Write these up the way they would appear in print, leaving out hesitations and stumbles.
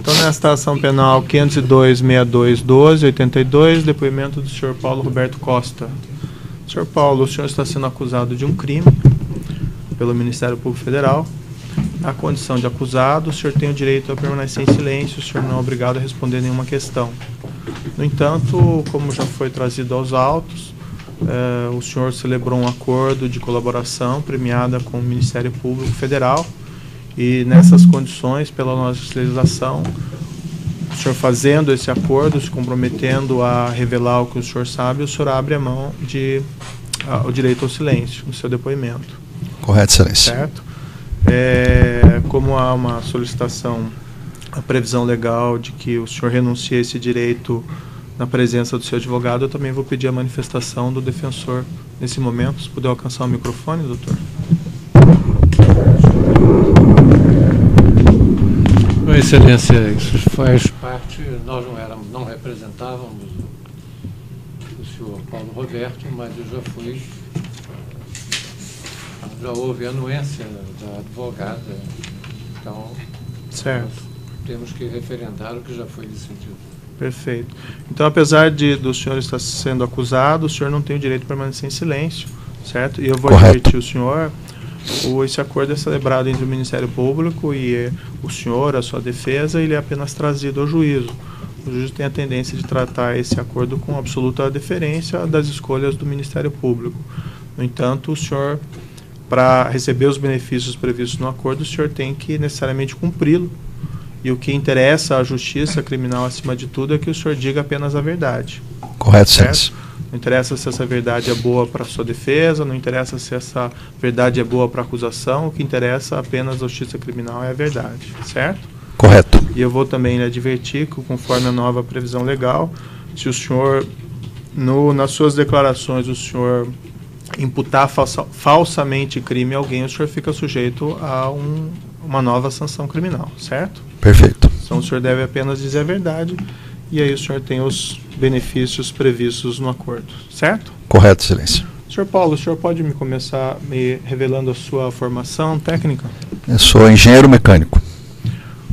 Então, nesta ação penal 502.62.12.82, depoimento do senhor Paulo Roberto Costa. Senhor Paulo, o senhor está sendo acusado de um crime pelo Ministério Público Federal. Na condição de acusado, o senhor tem o direito a permanecer em silêncio, o senhor não é obrigado a responder nenhuma questão. No entanto, como já foi trazido aos autos, o senhor celebrou um acordo de colaboração premiada com o Ministério Público Federal e nessas condições, pela nossa legislação, o senhor fazendo esse acordo, se comprometendo a revelar o que o senhor sabe, o senhor abre a mão o direito ao silêncio no seu depoimento. Correto, excelência. Certo? Como há uma solicitação, a previsão legal de que o senhor renuncie a esse direito na presença do seu advogado, eu também vou pedir a manifestação do defensor nesse momento. Se puder alcançar o microfone, doutor. Excelência, isso faz parte, nós não representávamos o senhor Paulo Roberto, mas eu já houve anuência da advogada, então certo, temos que referendar o que já foi decidido. Perfeito. Então, apesar do senhor estar sendo acusado, o senhor não tem o direito de permanecer em silêncio, certo? E eu vou advertir o senhor, esse acordo é celebrado entre o Ministério Público e o senhor, a sua defesa, ele é apenas trazido ao juízo. O juiz tem a tendência de tratar esse acordo com absoluta deferência das escolhas do Ministério Público. No entanto, o senhor, para receber os benefícios previstos no acordo, o senhor tem que necessariamente cumpri-lo. E o que interessa à justiça criminal, acima de tudo, é que o senhor diga apenas a verdade. Correto, certo? Não interessa se essa verdade é boa para a sua defesa, não interessa se essa verdade é boa para a acusação, o que interessa apenas à justiça criminal é a verdade, certo? Correto. E eu vou também lhe advertir que, conforme a nova previsão legal, se o senhor, nas suas declarações, o senhor imputar falsamente crime a alguém, o senhor fica sujeito a uma nova sanção criminal, certo? Perfeito. Então o senhor deve apenas dizer a verdade e aí o senhor tem os benefícios previstos no acordo, certo? Correto, excelência. Senhor Paulo, o senhor pode começar me revelando a sua formação técnica? Eu sou engenheiro mecânico.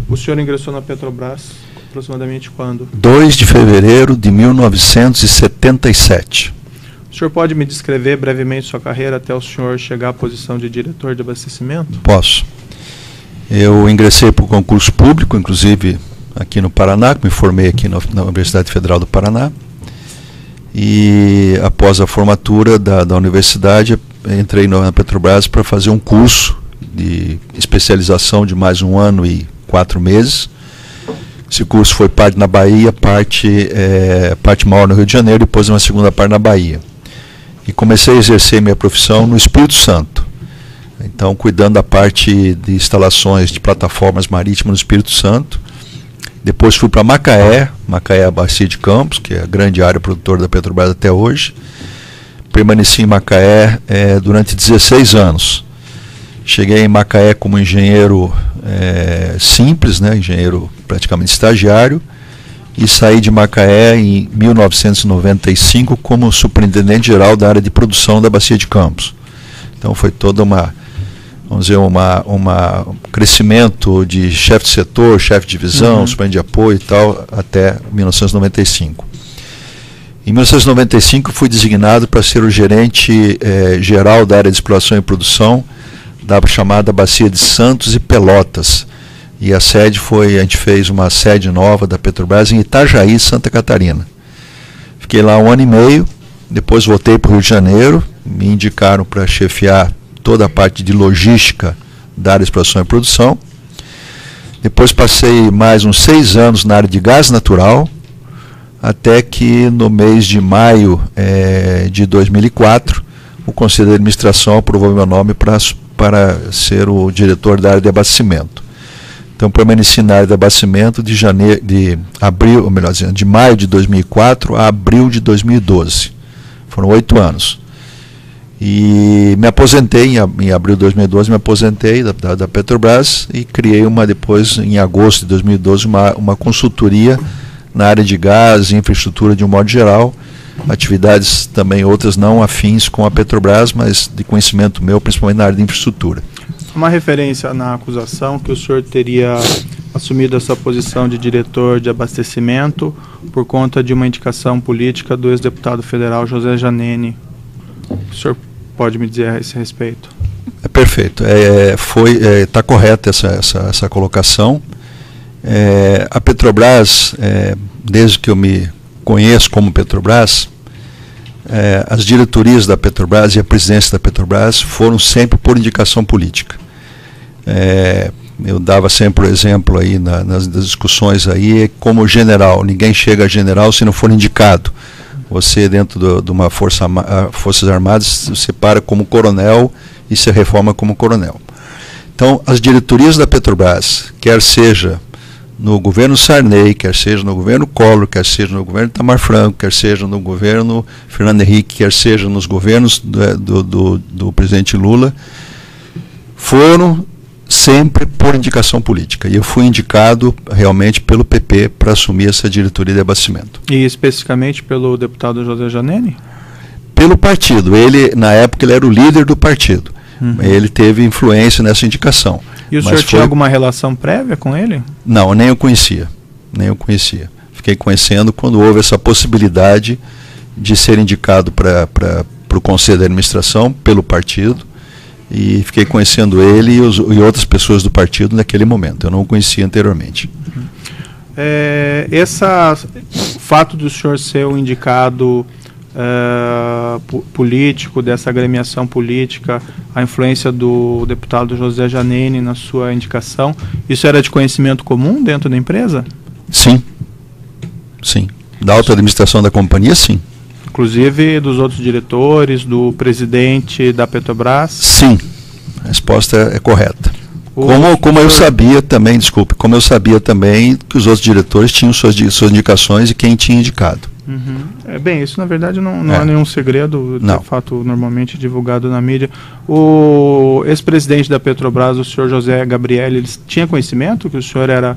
O senhor ingressou na Petrobras aproximadamente quando? 2 de fevereiro de 1977. O senhor pode me descrever brevemente sua carreira até o senhor chegar à posição de diretor de abastecimento? Posso. Eu ingressei por concurso público, inclusive aqui no Paraná, me formei aqui na Universidade Federal do Paraná. E após a formatura da universidade, entrei na Petrobras para fazer um curso de especialização de mais 1 ano e 4 meses. Esse curso foi parte na Bahia, parte maior no Rio de Janeiro, depois uma segunda parte na Bahia. E comecei a exercer minha profissão no Espírito Santo. Então, cuidando da parte de instalações de plataformas marítimas no Espírito Santo. Depois fui para Macaé, a Bacia de Campos, que é a grande área produtora da Petrobras até hoje. Permaneci em Macaé durante 16 anos. Cheguei em Macaé como engenheiro simples, engenheiro praticamente estagiário, e saí de Macaé em 1995 como superintendente geral da área de produção da Bacia de Campos. Então foi toda um crescimento de chefe de setor, chefe de divisão, superintendente de apoio e tal, até 1995. Em 1995 fui designado para ser o gerente geral da área de exploração e produção da chamada Bacia de Santos e Pelotas. E a gente fez uma sede nova da Petrobras em Itajaí, Santa Catarina. Fiquei lá 1 ano e meio, depois voltei para o Rio de Janeiro, me indicaram para chefiar toda a parte de logística da área de exploração e produção. Depois passei mais uns 6 anos na área de gás natural, até que no mês de maio de 2004, o Conselho de Administração aprovou meu nome para ser o diretor da área de abastecimento. Então, permaneci na área de abastecimento de maio de 2004 a abril de 2012. Foram 8 anos. E me aposentei, em abril de 2012, me aposentei da Petrobras e criei depois, em agosto de 2012, uma consultoria na área de gás e infraestrutura de um modo geral, atividades também outras não afins com a Petrobras, mas de conhecimento meu, principalmente na área de infraestrutura. Uma referência na acusação que o senhor teria assumido essa posição de diretor de abastecimento por conta de uma indicação política do ex-deputado federal José Janene. O senhor pode me dizer a esse respeito? Perfeito. Está correta essa colocação. A Petrobras, desde que eu me conheço como Petrobras, as diretorias da Petrobras e a presidência da Petrobras foram sempre por indicação política. Eu dava sempre o exemplo aí nas discussões aí, como general, ninguém chega a general se não for indicado. Você dentro de uma Forças Armadas se para como coronel e se reforma como coronel. Então, as diretorias da Petrobras, quer seja no governo Sarney, quer seja no governo Collor, quer seja no governo Itamar Franco, quer seja no governo Fernando Henrique, quer seja nos governos do presidente Lula, foram sempre por indicação política. E eu fui indicado realmente pelo PP para assumir essa diretoria de abastecimento. E especificamente pelo deputado José Janene? Pelo partido. Ele, na época, ele era o líder do partido. Ele teve influência nessa indicação. E o senhor tinha alguma relação prévia com ele? Não, nem eu conhecia. Fiquei conhecendo quando houve essa possibilidade de ser indicado para o Conselho de Administração pelo partido, e fiquei conhecendo ele e outras pessoas do partido naquele momento. Eu não o conhecia anteriormente. O fato do senhor ser um indicado político, dessa agremiação política, a influência do deputado José Janene na sua indicação, isso era de conhecimento comum dentro da empresa? Sim. Da alta administração da companhia, sim. Inclusive dos outros diretores, do presidente da Petrobras? Sim, a resposta é correta. Como eu sabia também, como eu sabia também que os outros diretores tinham suas indicações e quem tinha indicado. Bem, isso na verdade não é nenhum segredo, de fato normalmente divulgado na mídia. O ex-presidente da Petrobras, o senhor José Gabrielli, ele tinha conhecimento que o senhor era,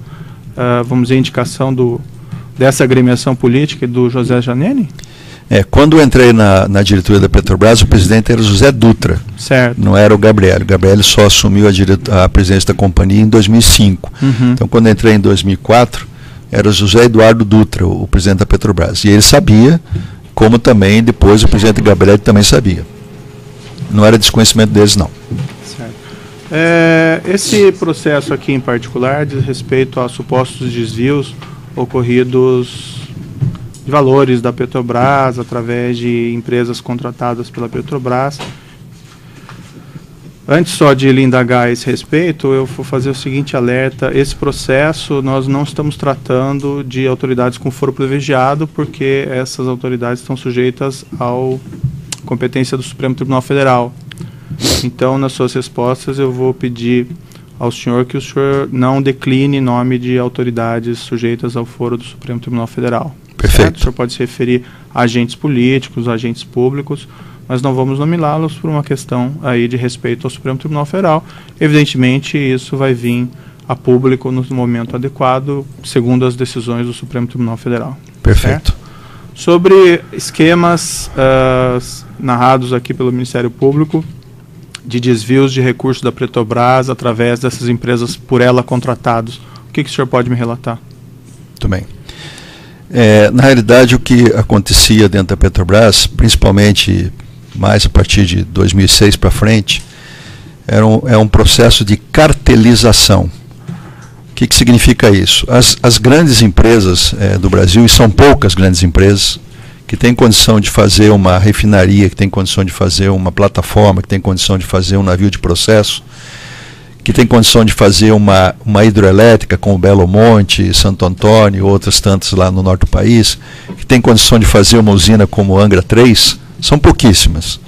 vamos dizer, indicação dessa agremiação política do José Janene? Quando eu entrei na diretoria da Petrobras, o presidente era o José Dutra. Certo. Não era o Gabrielli. O Gabrielli só assumiu a presidência da companhia em 2005. Então, quando eu entrei em 2004, era o José Eduardo Dutra, o presidente da Petrobras. E ele sabia, como também depois o presidente Gabrielli também sabia. Não era desconhecimento deles, não. Certo. Esse processo aqui em particular diz respeito a supostos desvios ocorridos de valores da Petrobras através de empresas contratadas pela Petrobras. Antes só de lhe indagar a esse respeito, eu vou fazer o seguinte alerta: esse processo nós não estamos tratando de autoridades com foro privilegiado, porque essas autoridades estão sujeitas à competência do Supremo Tribunal Federal. Então, nas suas respostas, eu vou pedir ao senhor que o senhor não decline nome de autoridades sujeitas ao foro do Supremo Tribunal Federal. Perfeito. Certo? O senhor pode se referir a agentes políticos, agentes públicos, mas não vamos nomeá-los por uma questão aí de respeito ao Supremo Tribunal Federal. Evidentemente, isso vai vir a público no momento adequado, segundo as decisões do Supremo Tribunal Federal. Perfeito. Certo? Sobre esquemas narrados aqui pelo Ministério Público de desvios de recursos da Petrobras através dessas empresas por ela contratados, o que o senhor pode me relatar? Muito bem. Na realidade, o que acontecia dentro da Petrobras, principalmente mais a partir de 2006 para frente, é um processo de cartelização. O que significa isso? As grandes empresas do Brasil, e são poucas grandes empresas, que têm condição de fazer uma refinaria, que têm condição de fazer uma plataforma, que têm condição de fazer um navio de processo, que tem condição de fazer uma hidroelétrica com o Belo Monte, Santo Antônio e outras tantas lá no norte do país, que tem condição de fazer uma usina como Angra 3, são pouquíssimas.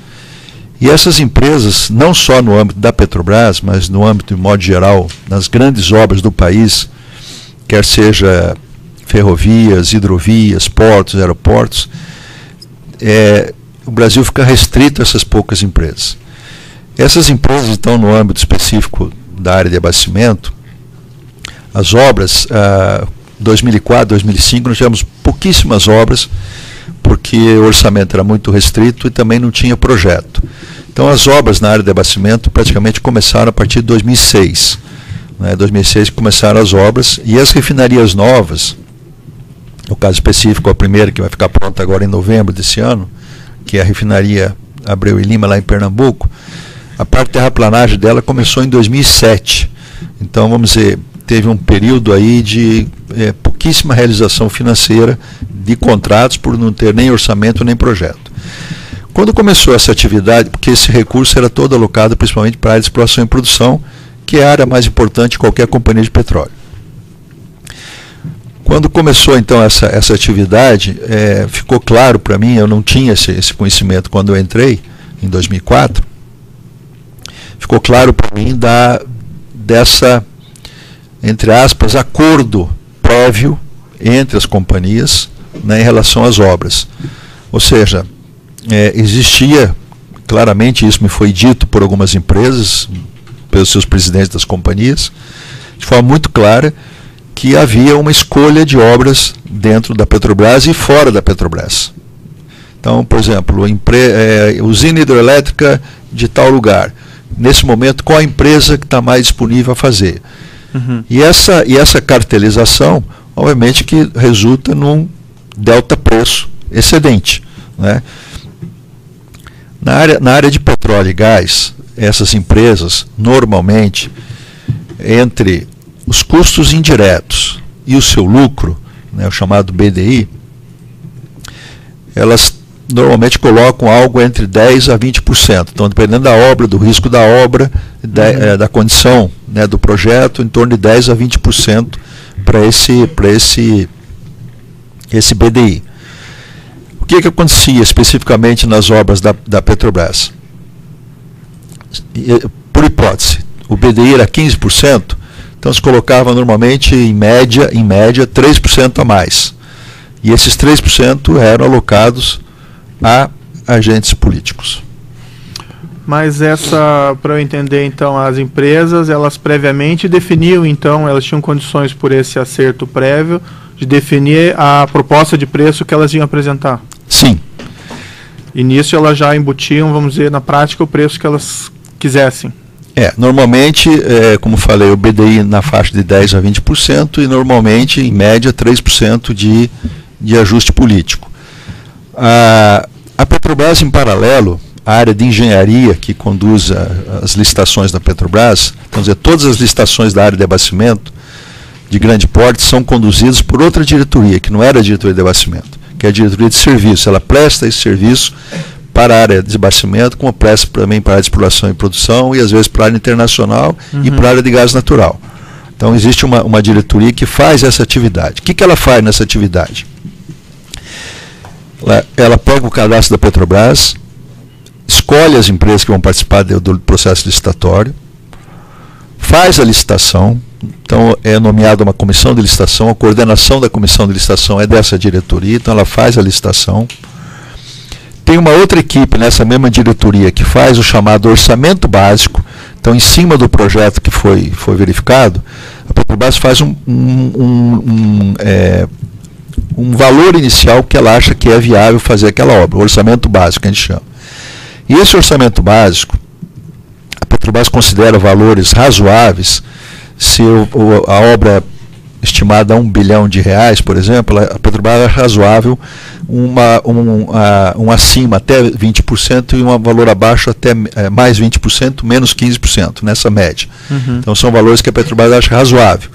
E essas empresas, não só no âmbito da Petrobras, mas no âmbito, de modo geral, nas grandes obras do país, quer seja ferrovias, hidrovias, portos, aeroportos, o Brasil fica restrito a essas poucas empresas. Essas empresas, então, no âmbito específico da área de abastecimento, as obras, 2004, 2005, nós tivemos pouquíssimas obras, porque o orçamento era muito restrito e também não tinha projeto. Então, as obras na área de abastecimento praticamente começaram a partir de 2006. né, 2006 que começaram as obras, e as refinarias novas, no caso específico a primeira que vai ficar pronta agora em novembro desse ano, que é a refinaria Abreu e Lima lá em Pernambuco, a parte de terraplanagem dela começou em 2007. Então, vamos dizer, teve um período aí de pouquíssima realização financeira de contratos por não ter nem orçamento nem projeto. Quando começou essa atividade, porque esse recurso era todo alocado principalmente para a área de exploração e produção, que é a área mais importante de qualquer companhia de petróleo. Quando começou então essa atividade, ficou claro para mim, eu não tinha esse conhecimento quando eu entrei, em 2004, ficou claro para mim dessa, entre aspas, acordo prévio entre as companhias, né, em relação às obras. Ou seja, existia, claramente isso me foi dito por algumas empresas, pelos seus presidentes das companhias, de forma muito clara, que havia uma escolha de obras dentro da Petrobras e fora da Petrobras. Então, por exemplo, usina hidrelétrica de tal lugar. Nesse momento, qual a empresa que está mais disponível a fazer? Uhum. E essa cartelização, obviamente, que resulta num delta preço excedente, né? Na área de petróleo e gás, essas empresas, normalmente, entre os custos indiretos e o seu lucro, né, o chamado BDI, elas normalmente colocam algo entre 10% a 20%. Então, dependendo da obra, do risco da obra, da condição, né, do projeto, em torno de 10% a 20% para esse BDI. O que acontecia especificamente nas obras da Petrobras? Por hipótese, o BDI era 15%, então se colocava normalmente, em média 3% a mais. E esses 3% eram alocados a agentes políticos. Mas para eu entender, então, as empresas, elas previamente definiam, então, elas tinham condições por esse acerto prévio de definir a proposta de preço que elas iam apresentar? Sim. E nisso elas já embutiam, vamos dizer, na prática, o preço que elas quisessem? Normalmente, como falei, o BDI na faixa de 10% a 20% e normalmente, em média, 3% de ajuste político. A Petrobras, em paralelo, a área de engenharia que conduz as licitações da Petrobras, então, todas as licitações da área de abastecimento de grande porte são conduzidas por outra diretoria, que não era a diretoria de abastecimento, que é a diretoria de serviço. Ela presta esse serviço para a área de abastecimento, como presta também para a área de exploração e produção, e às vezes para a área internacional e para a área de gás natural. Então existe uma diretoria que faz essa atividade. O que ela faz nessa atividade? Ela pega o cadastro da Petrobras, escolhe as empresas que vão participar do processo licitatório, faz a licitação, então é nomeada uma comissão de licitação, a coordenação da comissão de licitação é dessa diretoria, então ela faz a licitação. Tem uma outra equipe nessa mesma diretoria que faz o chamado orçamento básico. Então, em cima do projeto que foi verificado, a Petrobras faz um valor inicial que ela acha que é viável fazer aquela obra, o orçamento básico, que a gente chama. E esse orçamento básico, a Petrobras considera valores razoáveis se a obra estimada a R$1 bilhão, por exemplo, a Petrobras é razoável um acima até 20% e um valor abaixo até mais 20%, menos 15%, nessa média. Uhum. Então são valores que a Petrobras acha razoável.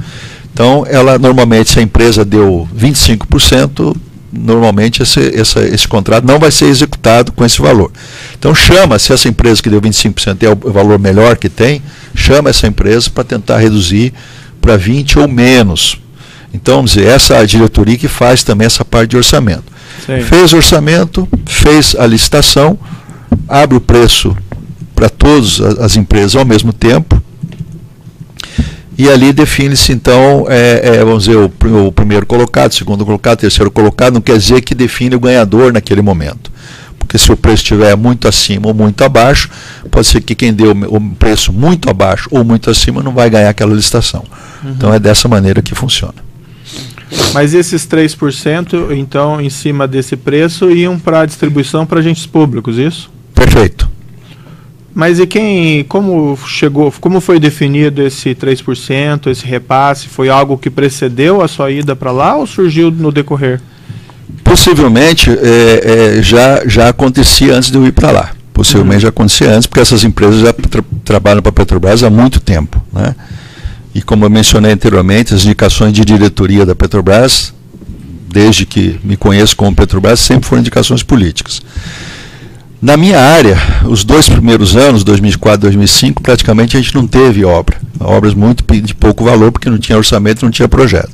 Então, normalmente, se a empresa deu 25%, normalmente esse contrato não vai ser executado com esse valor. Então chama-se essa empresa que deu 25% é o valor melhor que tem, chama essa empresa para tentar reduzir para 20% ou menos. Então, vamos dizer, essa é a diretoria que faz também essa parte de orçamento. Sim. Fez o orçamento, fez a licitação, abre o preço para todas as empresas ao mesmo tempo, e ali define-se, então, vamos dizer, o primeiro colocado, segundo colocado, terceiro colocado, não quer dizer que define o ganhador naquele momento. Porque se o preço estiver muito acima ou muito abaixo, pode ser que quem deu o preço muito abaixo ou muito acima não vai ganhar aquela licitação. Uhum. Então é dessa maneira que funciona. Mas esses 3%, então, em cima desse preço, iam para a distribuição para agentes públicos, isso? Perfeito. Mas e como foi definido esse 3%, esse repasse? Foi algo que precedeu a sua ida para lá ou surgiu no decorrer? Possivelmente já acontecia antes de eu ir para lá. Possivelmente já acontecia antes, porque essas empresas já trabalham para a Petrobras há muito tempo, né? E como eu mencionei anteriormente, as indicações de diretoria da Petrobras, desde que me conheço como Petrobras, sempre foram indicações políticas. Na minha área, os 2 primeiros anos, 2004 e 2005, praticamente a gente não teve obras muito de pouco valor, porque não tinha orçamento, não tinha projeto.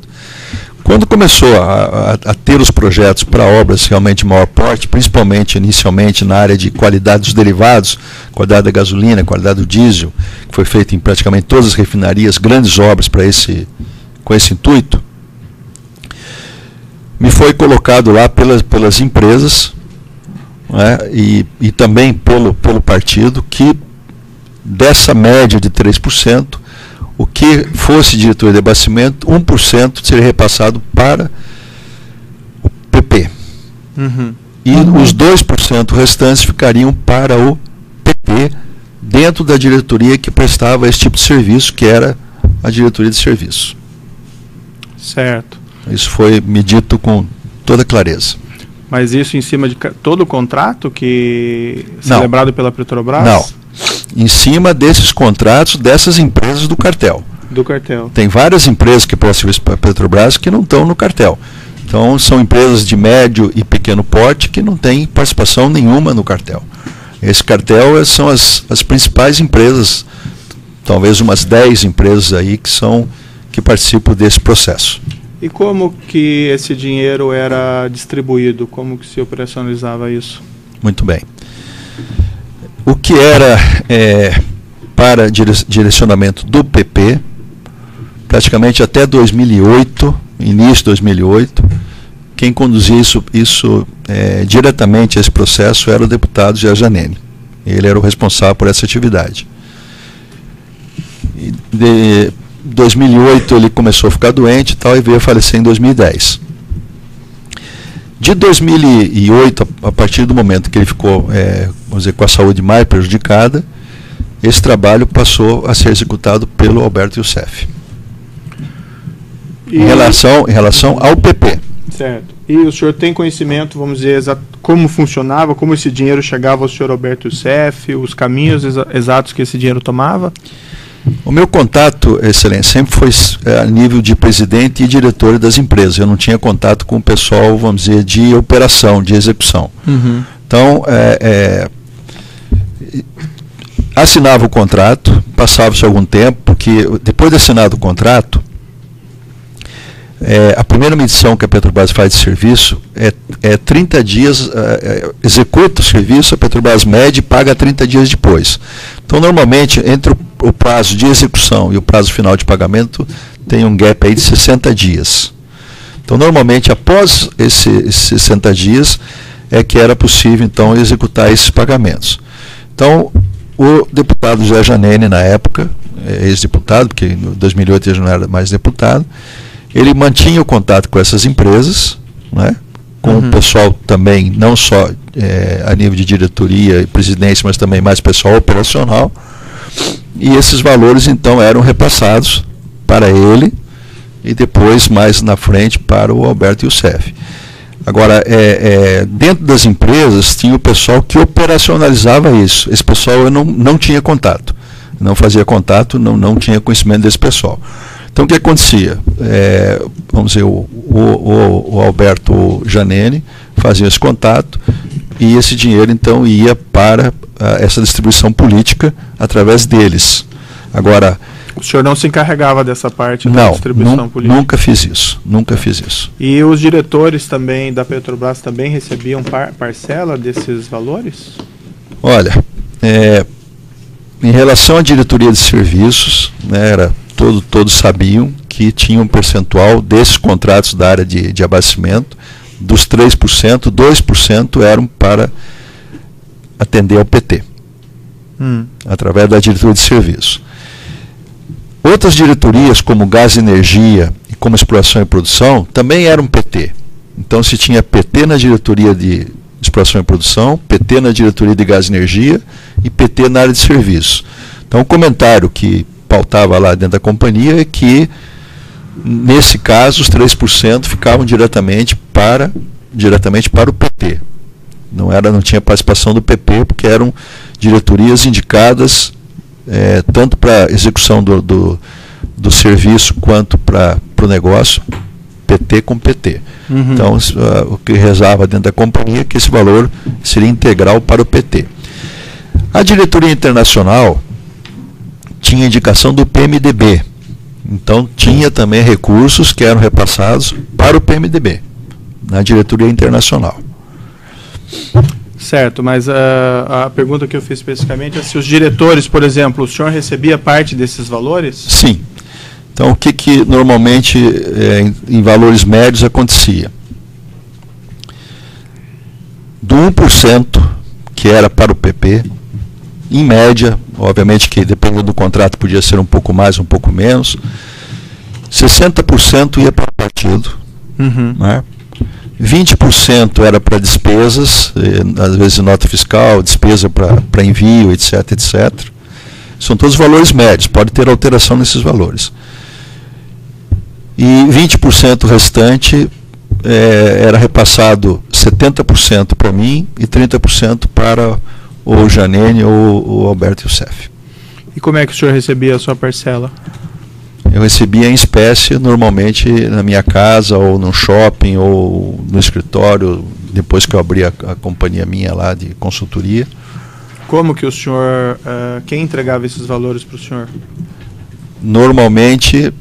Quando começou a ter os projetos para obras realmente de maior porte, principalmente inicialmente na área de qualidade dos derivados, qualidade da gasolina, qualidade do diesel, que foi feito em praticamente todas as refinarias, grandes obras com esse intuito, me foi colocado lá pelas empresas, né, e também pelo partido, que dessa média de 3%, o que fosse diretoria de abastecimento, 1% seria repassado para o PP. E os 2% restantes ficariam para o PP, dentro da diretoria que prestava esse tipo de serviço, que era a diretoria de serviço. Certo. Isso foi me dito com toda clareza. Mas isso em cima de todo o contrato que celebrado pela Petrobras? Não. Em cima desses contratos dessas empresas do cartel. Do cartel. Tem várias empresas que prestam serviço para a Petrobras que não estão no cartel. Então, são empresas de médio e pequeno porte que não têm participação nenhuma no cartel. Esse cartel são as principais empresas, talvez umas 10 empresas aí que participam desse processo. E como que esse dinheiro era distribuído? Como que se operacionalizava isso? Muito bem. O que era para direcionamento do PP, praticamente até 2008, início de 2008, quem conduzia isso diretamente a esse processo era o deputado Jair Janene. Ele era o responsável por essa atividade. De 2008 ele começou a ficar doente e tal, e veio a falecer em 2010. De 2008, a partir do momento que ele ficou, vamos dizer, com a saúde mais prejudicada, esse trabalho passou a ser executado pelo Alberto Youssef. Em relação ao PP. Certo. E o senhor tem conhecimento, vamos dizer, como funcionava, como esse dinheiro chegava ao senhor Alberto Youssef, os caminhos exatos que esse dinheiro tomava? O meu contato, Excelência, sempre foi a nível de presidente e diretor das empresas. Eu não tinha contato com o pessoal, vamos dizer, de operação, de execução. Então, assinava o contrato, passava-se algum tempo, porque depois de assinado o contrato, a primeira medição que a Petrobras faz de serviço é 30 dias, executa o serviço, a Petrobras mede e paga 30 dias depois. Então, normalmente, entre o prazo de execução e o prazo final de pagamento, tem um gap aí de 60 dias. Então, normalmente, após esses 60 dias, é que era possível, então, executar esses pagamentos. Então, o deputado Jair Janene, na época, ex-deputado, porque em 2008 ele não era mais deputado, ele mantinha o contato com essas empresas, né, com o pessoal também, não só a nível de diretoria e presidência, mas também mais pessoal operacional, e esses valores então eram repassados para ele e depois, mais na frente, para o Alberto Youssef. Agora, dentro das empresas tinha o pessoal que operacionalizava isso. Esse pessoal eu não tinha contato, não fazia contato, não tinha conhecimento desse pessoal. Então, o que acontecia? Vamos dizer, o Alberto Janene fazia esse contato e esse dinheiro, então, ia para essa distribuição política através deles. Agora... O senhor não se encarregava dessa parte da distribuição política? Nunca fiz isso. E os diretores também da Petrobras também recebiam parcela desses valores? Olha, em relação à diretoria de serviços, né, todos sabiam que tinha um percentual desses contratos da área de abastecimento, dos 3%, 2% eram para atender ao PT, através da diretoria de serviços. Outras diretorias, como Gás e Energia e como Exploração e Produção, também eram PT. Então, se tinha PT na diretoria de Exploração e Produção, PT na diretoria de Gás e Energia e PT na área de serviços. Então, o comentário que pautava lá dentro da companhia é que, nesse caso, os 3% ficavam diretamente para o PT. Não tinha participação do PP, porque eram diretorias indicadas tanto para a execução do serviço quanto para o negócio, PT com PT. Uhum. Então, o que rezava dentro da companhia é que esse valor seria integral para o PT. A diretoria internacional tinha indicação do PMDB. Então, tinha também recursos que eram repassados para o PMDB, na diretoria internacional. Certo, mas a pergunta que eu fiz especificamente é se os diretores, por exemplo, o senhor recebia parte desses valores? Sim. Então, o que normalmente, em valores médios, acontecia? Do 1%, que era para o PP, em média, obviamente que dependendo do contrato podia ser um pouco mais, um pouco menos, 60% ia para o partido, né? 20% era para despesas, às vezes nota fiscal, despesa para envio, etc, etc. São todos valores médios, pode ter alteração nesses valores. E 20% restante era repassado 70% para mim e 30% para o Janene ou o Alberto Youssef. E como é que o senhor recebia a sua parcela? Eu recebia em espécie, normalmente na minha casa, ou no shopping, ou no escritório, depois que eu abri a companhia minha lá de consultoria. Como que o senhor, quem entregava esses valores para o senhor? Normalmente,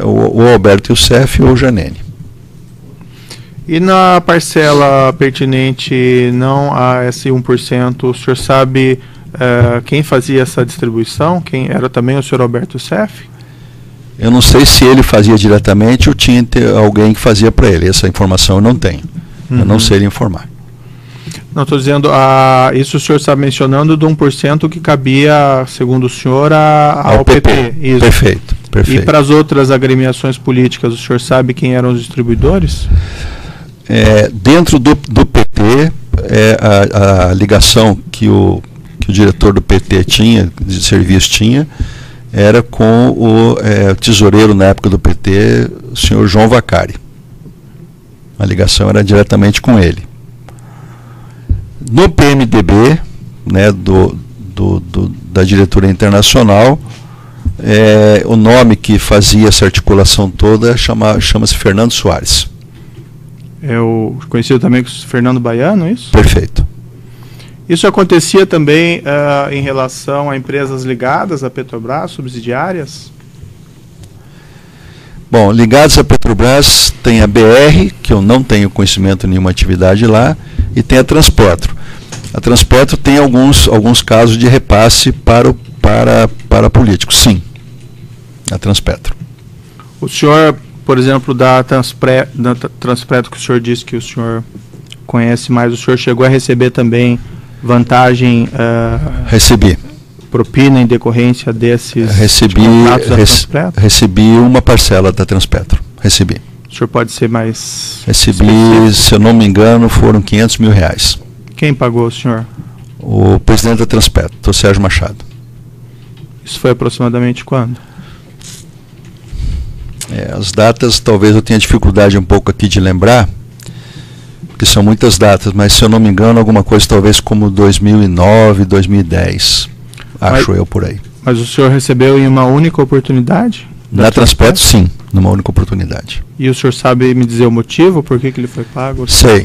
o Alberto Youssef ou o Janene. E na parcela pertinente não a esse 1%, o senhor sabe quem fazia essa distribuição? Quem era também o senhor Alberto Youssef? Eu não sei se ele fazia diretamente ou tinha alguém que fazia para ele. Essa informação eu não tenho. Eu não sei lhe informar. Não, estou dizendo, isso o senhor está mencionando do 1% que cabia, segundo o senhor, ao PP. Isso. Perfeito. E para as outras agremiações políticas, o senhor sabe quem eram os distribuidores? Dentro do PT, a ligação que o diretor do PT tinha, de serviço tinha, era com o tesoureiro na época do PT, o senhor João Vacari. A ligação era diretamente com ele. No PMDB, né, da diretoria internacional, o nome que fazia essa articulação toda chama-se Fernando Soares. É o conhecido também como Fernando Baiano, é isso? Perfeito. Isso acontecia também em relação a empresas ligadas à Petrobras, subsidiárias? Bom, ligados à Petrobras tem a BR, que eu não tenho conhecimento de nenhuma atividade lá, e tem a Transpetro. A Transpetro tem alguns casos de repasse para políticos, sim. A Transpetro. O senhor, por exemplo, da Transpetro, que o senhor disse que o senhor conhece mais, o senhor chegou a receber também vantagem, recebi propina em decorrência desses contratos da Transpetro? Recebi uma parcela da Transpetro, recebi. O senhor pode ser mais Recebi, específico? Se eu não me engano, foram R$500 mil. Quem pagou o senhor? O presidente da Transpetro, o Sérgio Machado. Isso foi aproximadamente quando? As datas, talvez eu tenha dificuldade um pouco aqui de lembrar, que são muitas datas, mas se eu não me engano, alguma coisa talvez como 2009, 2010, acho eu por aí. Mas o senhor recebeu em uma única oportunidade? Na Transpetro, sim, numa única oportunidade. E o senhor sabe me dizer o motivo, por que ele foi pago? Sei,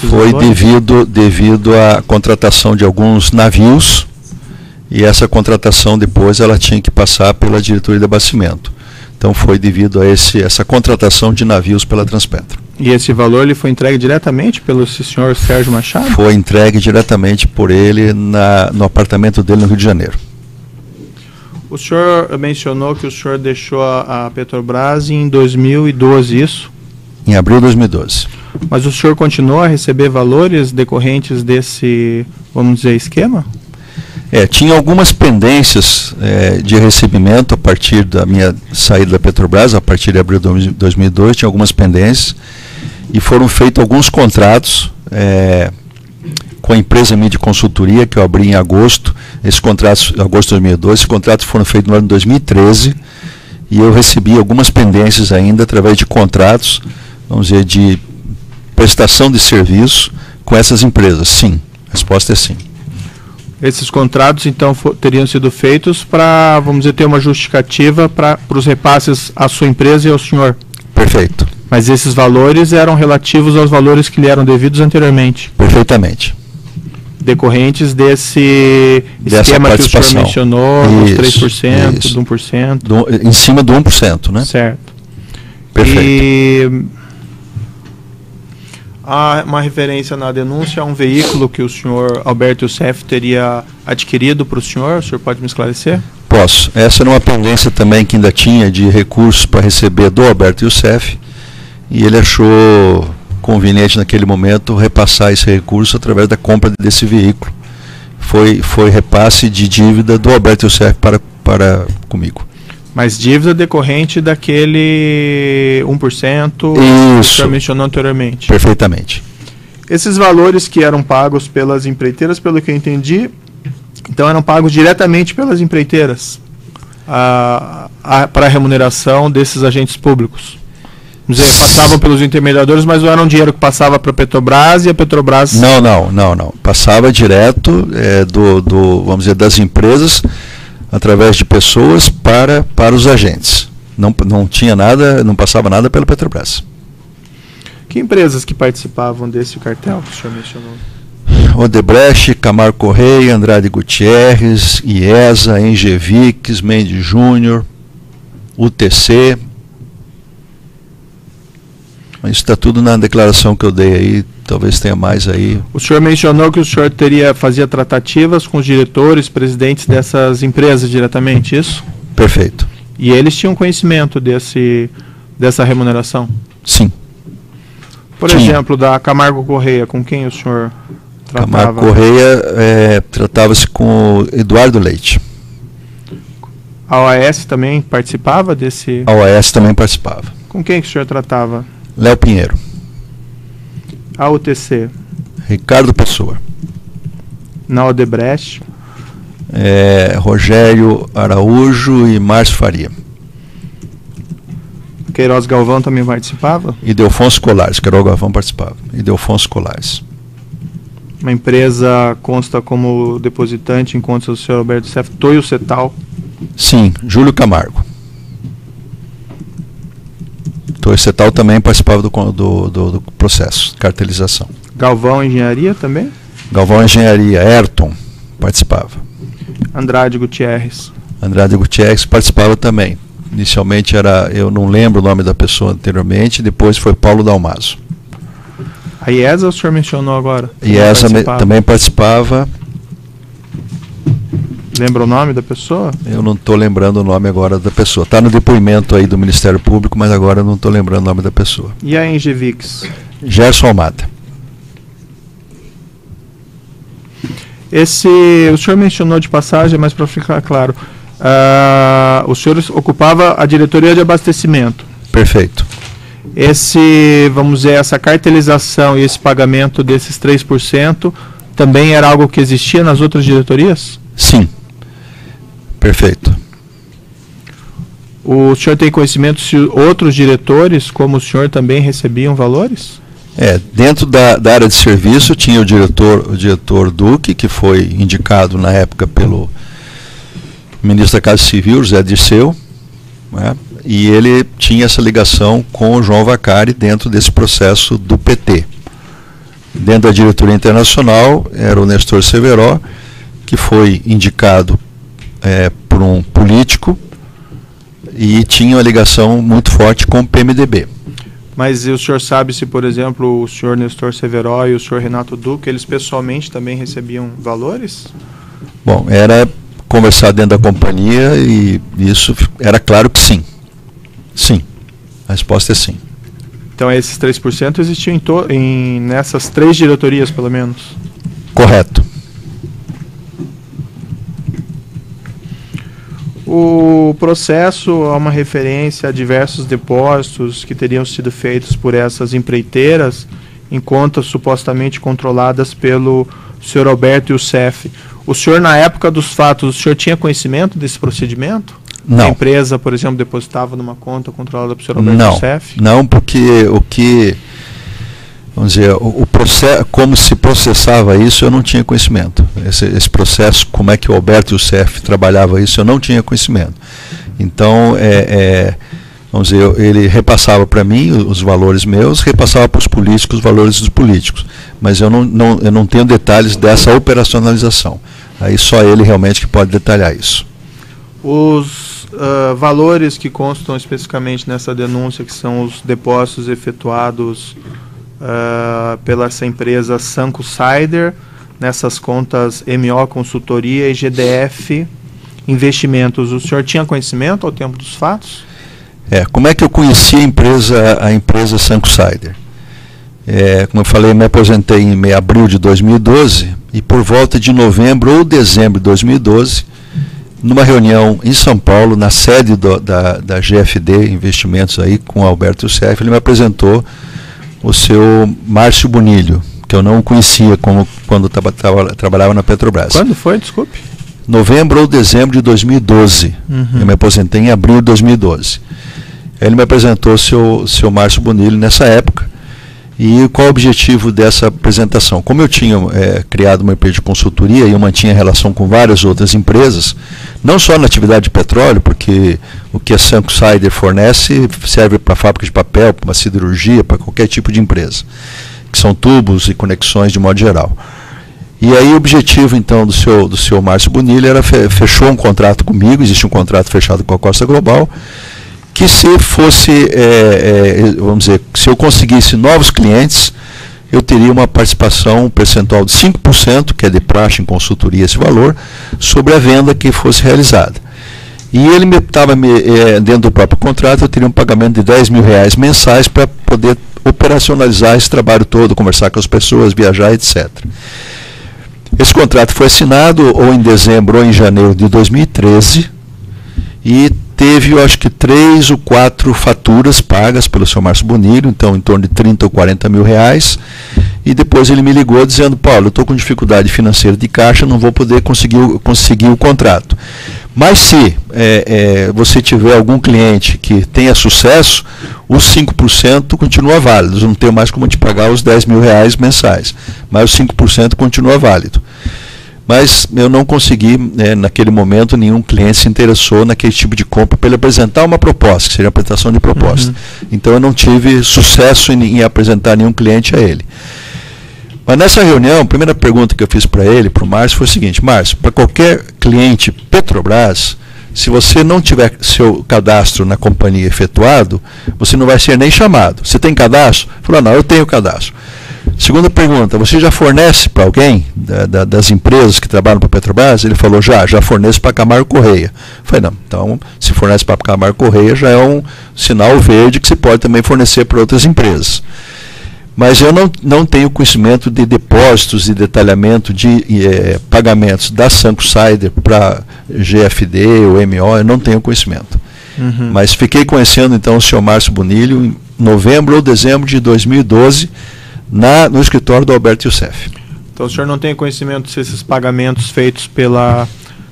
foi devido à contratação de alguns navios, e essa contratação depois ela tinha que passar pela diretoria de abastecimento. Então foi devido a essa contratação de navios pela Transpetro. E esse valor ele foi entregue diretamente pelo senhor Sérgio Machado? Foi entregue diretamente por ele no apartamento dele no Rio de Janeiro. O senhor mencionou que o senhor deixou a Petrobras em 2012, isso? Em abril de 2012. Mas o senhor continuou a receber valores decorrentes desse, vamos dizer, esquema? Tinha algumas pendências de recebimento a partir da minha saída da Petrobras, a partir de abril de 2002, tinha algumas pendências, e foram feitos alguns contratos com a empresa Mídia Consultoria, que eu abri em agosto, esses contratos, agosto de 2012, esses contratos foram feitos no ano de 2013, e eu recebi algumas pendências ainda através de contratos, vamos dizer, de prestação de serviço com essas empresas. Sim, a resposta é sim. Esses contratos, então, teriam sido feitos para, vamos dizer, ter uma justificativa para os repasses à sua empresa e ao senhor? Perfeito. Mas esses valores eram relativos aos valores que lhe eram devidos anteriormente? Perfeitamente. Decorrentes desse esquema que o senhor mencionou, isso, dos 3%, isso. do 1%. Em cima do 1%, né? Certo. Perfeito. E há uma referência na denúncia a um veículo que o senhor Alberto Youssef teria adquirido para o senhor pode me esclarecer? Posso. Essa era uma pendência também que ainda tinha de recursos para receber do Alberto Youssef, e ele achou conveniente naquele momento repassar esse recurso através da compra desse veículo. Foi repasse de dívida do Alberto Youssef para comigo. Mas dívida decorrente daquele 1% que o senhor mencionou anteriormente. Perfeitamente. Esses valores que eram pagos pelas empreiteiras, pelo que eu entendi, então eram pagos diretamente pelas empreiteiras para a remuneração desses agentes públicos. Vamos dizer, passavam pelos intermediadores, mas não era um dinheiro que passava para a Petrobras e a Petrobras... Não. Passava direto vamos dizer, das empresas, através de pessoas para os agentes. Não tinha nada, não passava nada pela Petrobras. Que empresas que participavam desse cartel que o senhor mencionou? Odebrecht, Camargo Correia, Andrade Gutierrez, IESA, Engevix, Mendes Júnior, UTC. Isso está tudo na declaração que eu dei aí, talvez tenha mais aí. O senhor mencionou que o senhor fazia tratativas com os diretores, presidentes dessas empresas diretamente, isso? Perfeito. E eles tinham conhecimento dessa remuneração? Sim. Por exemplo, da Camargo Correia, com quem o senhor tratava? Camargo Correia tratava-se com o Eduardo Leite. A OAS também participava desse... A OAS também participava. Com quem que o senhor tratava? Léo Pinheiro. A UTC? Ricardo Pessoa. Na Odebrecht? Rogério Araújo e Márcio Faria. Queiroz Galvão também participava? E Delfonso Colares. Queiroz Galvão participava. E Delfonso Colares. Uma empresa consta como depositante em contas do senhor Alberto Youssef, Toyo Cetal? Sim, Júlio Camargo. Toyo Cetal também participava do processo, cartelização. Galvão Engenharia também? Galvão Engenharia, Ayrton participava. Andrade Gutierrez? Andrade Gutierrez participava também. Inicialmente eu não lembro o nome da pessoa anteriormente, depois foi Paulo Dalmaso. A IESA o senhor mencionou agora? IESA também participava. Lembra o nome da pessoa? Eu não estou lembrando o nome agora da pessoa. Está no depoimento aí do Ministério Público, mas agora eu não estou lembrando o nome da pessoa. E a Engevix? Gerson Almada. O senhor mencionou de passagem, mas para ficar claro, o senhor ocupava a diretoria de abastecimento. Perfeito. Vamos dizer, essa cartelização e esse pagamento desses 3% também era algo que existia nas outras diretorias? Sim. Perfeito. O senhor tem conhecimento se outros diretores, como o senhor, também recebiam valores? Dentro da área de serviço tinha o diretor Duque, que foi indicado na época pelo ministro da Casa Civil, José Dirceu, né? E ele tinha essa ligação com o João Vacari dentro desse processo do PT. Dentro da diretoria internacional era o Nestor Severo, que foi indicado por um político e tinha uma ligação muito forte com o PMDB. Mas o senhor sabe se, por exemplo, o senhor Nestor Severo e o senhor Renato Duque, eles pessoalmente também recebiam valores? Bom, era conversar dentro da companhia e isso era claro que sim. Sim. A resposta é sim. Então esses 3% existiam nessas 3 diretorias, pelo menos? Correto. O processo há uma referência a diversos depósitos que teriam sido feitos por essas empreiteiras em contas supostamente controladas pelo o senhor Alberto Youssef. O senhor, na época dos fatos, o senhor tinha conhecimento desse procedimento? Não. A empresa, por exemplo, depositava numa conta controlada pelo senhor Alberto Youssef? Não, porque o que, vamos dizer, o processo, como se processava isso, eu não tinha conhecimento. Esse processo, como é que o Alberto Youssef trabalhava isso, eu não tinha conhecimento. Então, vamos dizer, ele repassava para mim os valores meus, repassava para os políticos os valores dos políticos. Mas eu não tenho detalhes dessa operacionalização. Aí só ele realmente que pode detalhar isso. Os valores que constam especificamente nessa denúncia, que são os depósitos efetuados pela essa empresa Sanco Sider, nessas contas MO Consultoria e GDF Investimentos, o senhor tinha conhecimento ao tempo dos fatos? Como é que eu conheci a empresa Sanco Sider? Como eu falei, me aposentei em abril de 2012 e por volta de novembro ou dezembro de 2012, numa reunião em São Paulo, na sede da GFD Investimentos aí, com o Alberto Youssef, ele me apresentou o seu Márcio Bonilho, que eu não conhecia quando trabalhava na Petrobras. Quando foi, desculpe? Novembro ou dezembro de 2012. Eu me aposentei em abril de 2012. Ele me apresentou o seu Márcio Bonilho nessa época. E qual o objetivo dessa apresentação? Como eu tinha criado uma empresa de consultoria e eu mantinha relação com várias outras empresas, não só na atividade de petróleo, porque o que a Sanco Sider fornece serve para fábrica de papel, para uma siderurgia, para qualquer tipo de empresa, que são tubos e conexões de modo geral. E aí o objetivo então do seu Márcio Bonilho era fechou um contrato comigo, existe um contrato fechado com a Costa Global, que se fosse, vamos dizer, se eu conseguisse novos clientes, eu teria uma participação, um percentual de 5%, que é de praxe em consultoria esse valor, sobre a venda que fosse realizada. E ele estava dentro do próprio contrato, eu teria um pagamento de R$10 mil mensais para poder operacionalizar esse trabalho todo, conversar com as pessoas, viajar, etc. Esse contrato foi assinado ou em dezembro ou em janeiro de 2013 e teve, eu acho que 3 ou 4 faturas pagas pelo seu Márcio Bonilho, então em torno de 30 ou 40 mil reais, e depois ele me ligou dizendo: Paulo, eu estou com dificuldade financeira de caixa, não vou poder conseguir o contrato. Mas se você tiver algum cliente que tenha sucesso, os 5% continua válido, eu não tenho mais como te pagar os R$10 mil mensais, mas os 5% continua válido. Mas eu não consegui, naquele momento, nenhum cliente se interessou naquele tipo de compra para ele apresentar uma proposta, que seria a apresentação de proposta. Então eu não tive sucesso em apresentar nenhum cliente a ele. Mas nessa reunião, a primeira pergunta que eu fiz para ele, para o Márcio, foi o seguinte: Márcio, para qualquer cliente Petrobras, se você não tiver seu cadastro na companhia efetuado, você não vai ser nem chamado. Você tem cadastro? Ele falou: não, eu tenho cadastro. Segunda pergunta: você já fornece para alguém das empresas que trabalham para a Petrobras? Ele falou: já forneço para Camargo Correia. Eu falei: não, então se fornece para Camargo Correia já é um sinal verde que você pode também fornecer para outras empresas. Mas eu não tenho conhecimento de depósitos e detalhamento de pagamentos da Sanco Sider para GFD ou MO, eu não tenho conhecimento. Mas fiquei conhecendo então o senhor Márcio Bonilho em novembro ou dezembro de 2012, no escritório do Alberto Youssef. Então o senhor não tem conhecimento se esses pagamentos feitos pela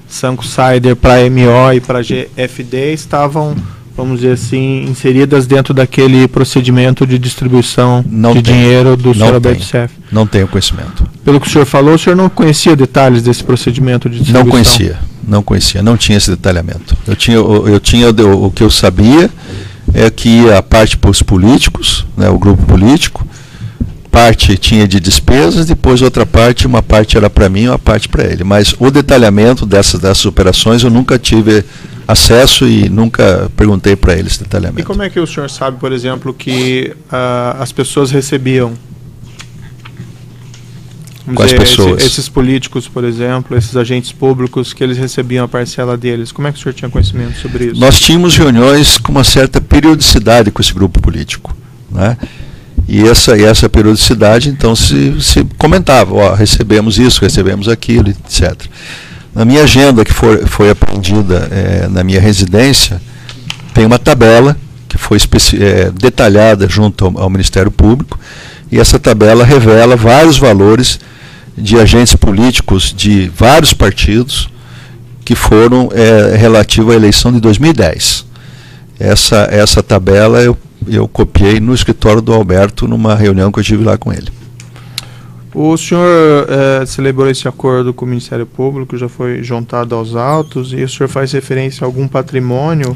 Sanco Sider para MO e para GFD estavam, vamos dizer assim, inseridas dentro daquele procedimento de distribuição dinheiro do senhor Alberto Youssef? Não tenho conhecimento. Pelo que o senhor falou, o senhor não conhecia detalhes desse procedimento de distribuição? Não conhecia, não tinha esse detalhamento. Eu tinha o que eu sabia é que a parte para os políticos, o grupo político, parte tinha de despesas, depois outra parte, uma parte era para mim, uma parte para ele. Mas o detalhamento dessas operações eu nunca tive acesso e nunca perguntei para ele esse detalhamento. E como é que o senhor sabe, por exemplo, que as pessoas recebiam? Quais pessoas? Esses políticos, por exemplo, esses agentes públicos, que eles recebiam a parcela deles. Como é que o senhor tinha conhecimento sobre isso? Nós tínhamos reuniões com uma certa periodicidade com esse grupo político, né? E essa periodicidade, então, se comentava: recebemos isso, recebemos aquilo, etc. Na minha agenda, que foi apreendida na minha residência, tem uma tabela que foi detalhada junto ao Ministério Público, e essa tabela revela vários valores de agentes políticos de vários partidos que foram relativos à eleição de 2010. Essa tabela eu copiei no escritório do Alberto numa reunião que eu tive lá com ele. O senhor celebrou esse acordo com o Ministério Público, já foi juntado aos autos, e o senhor faz referência a algum patrimônio?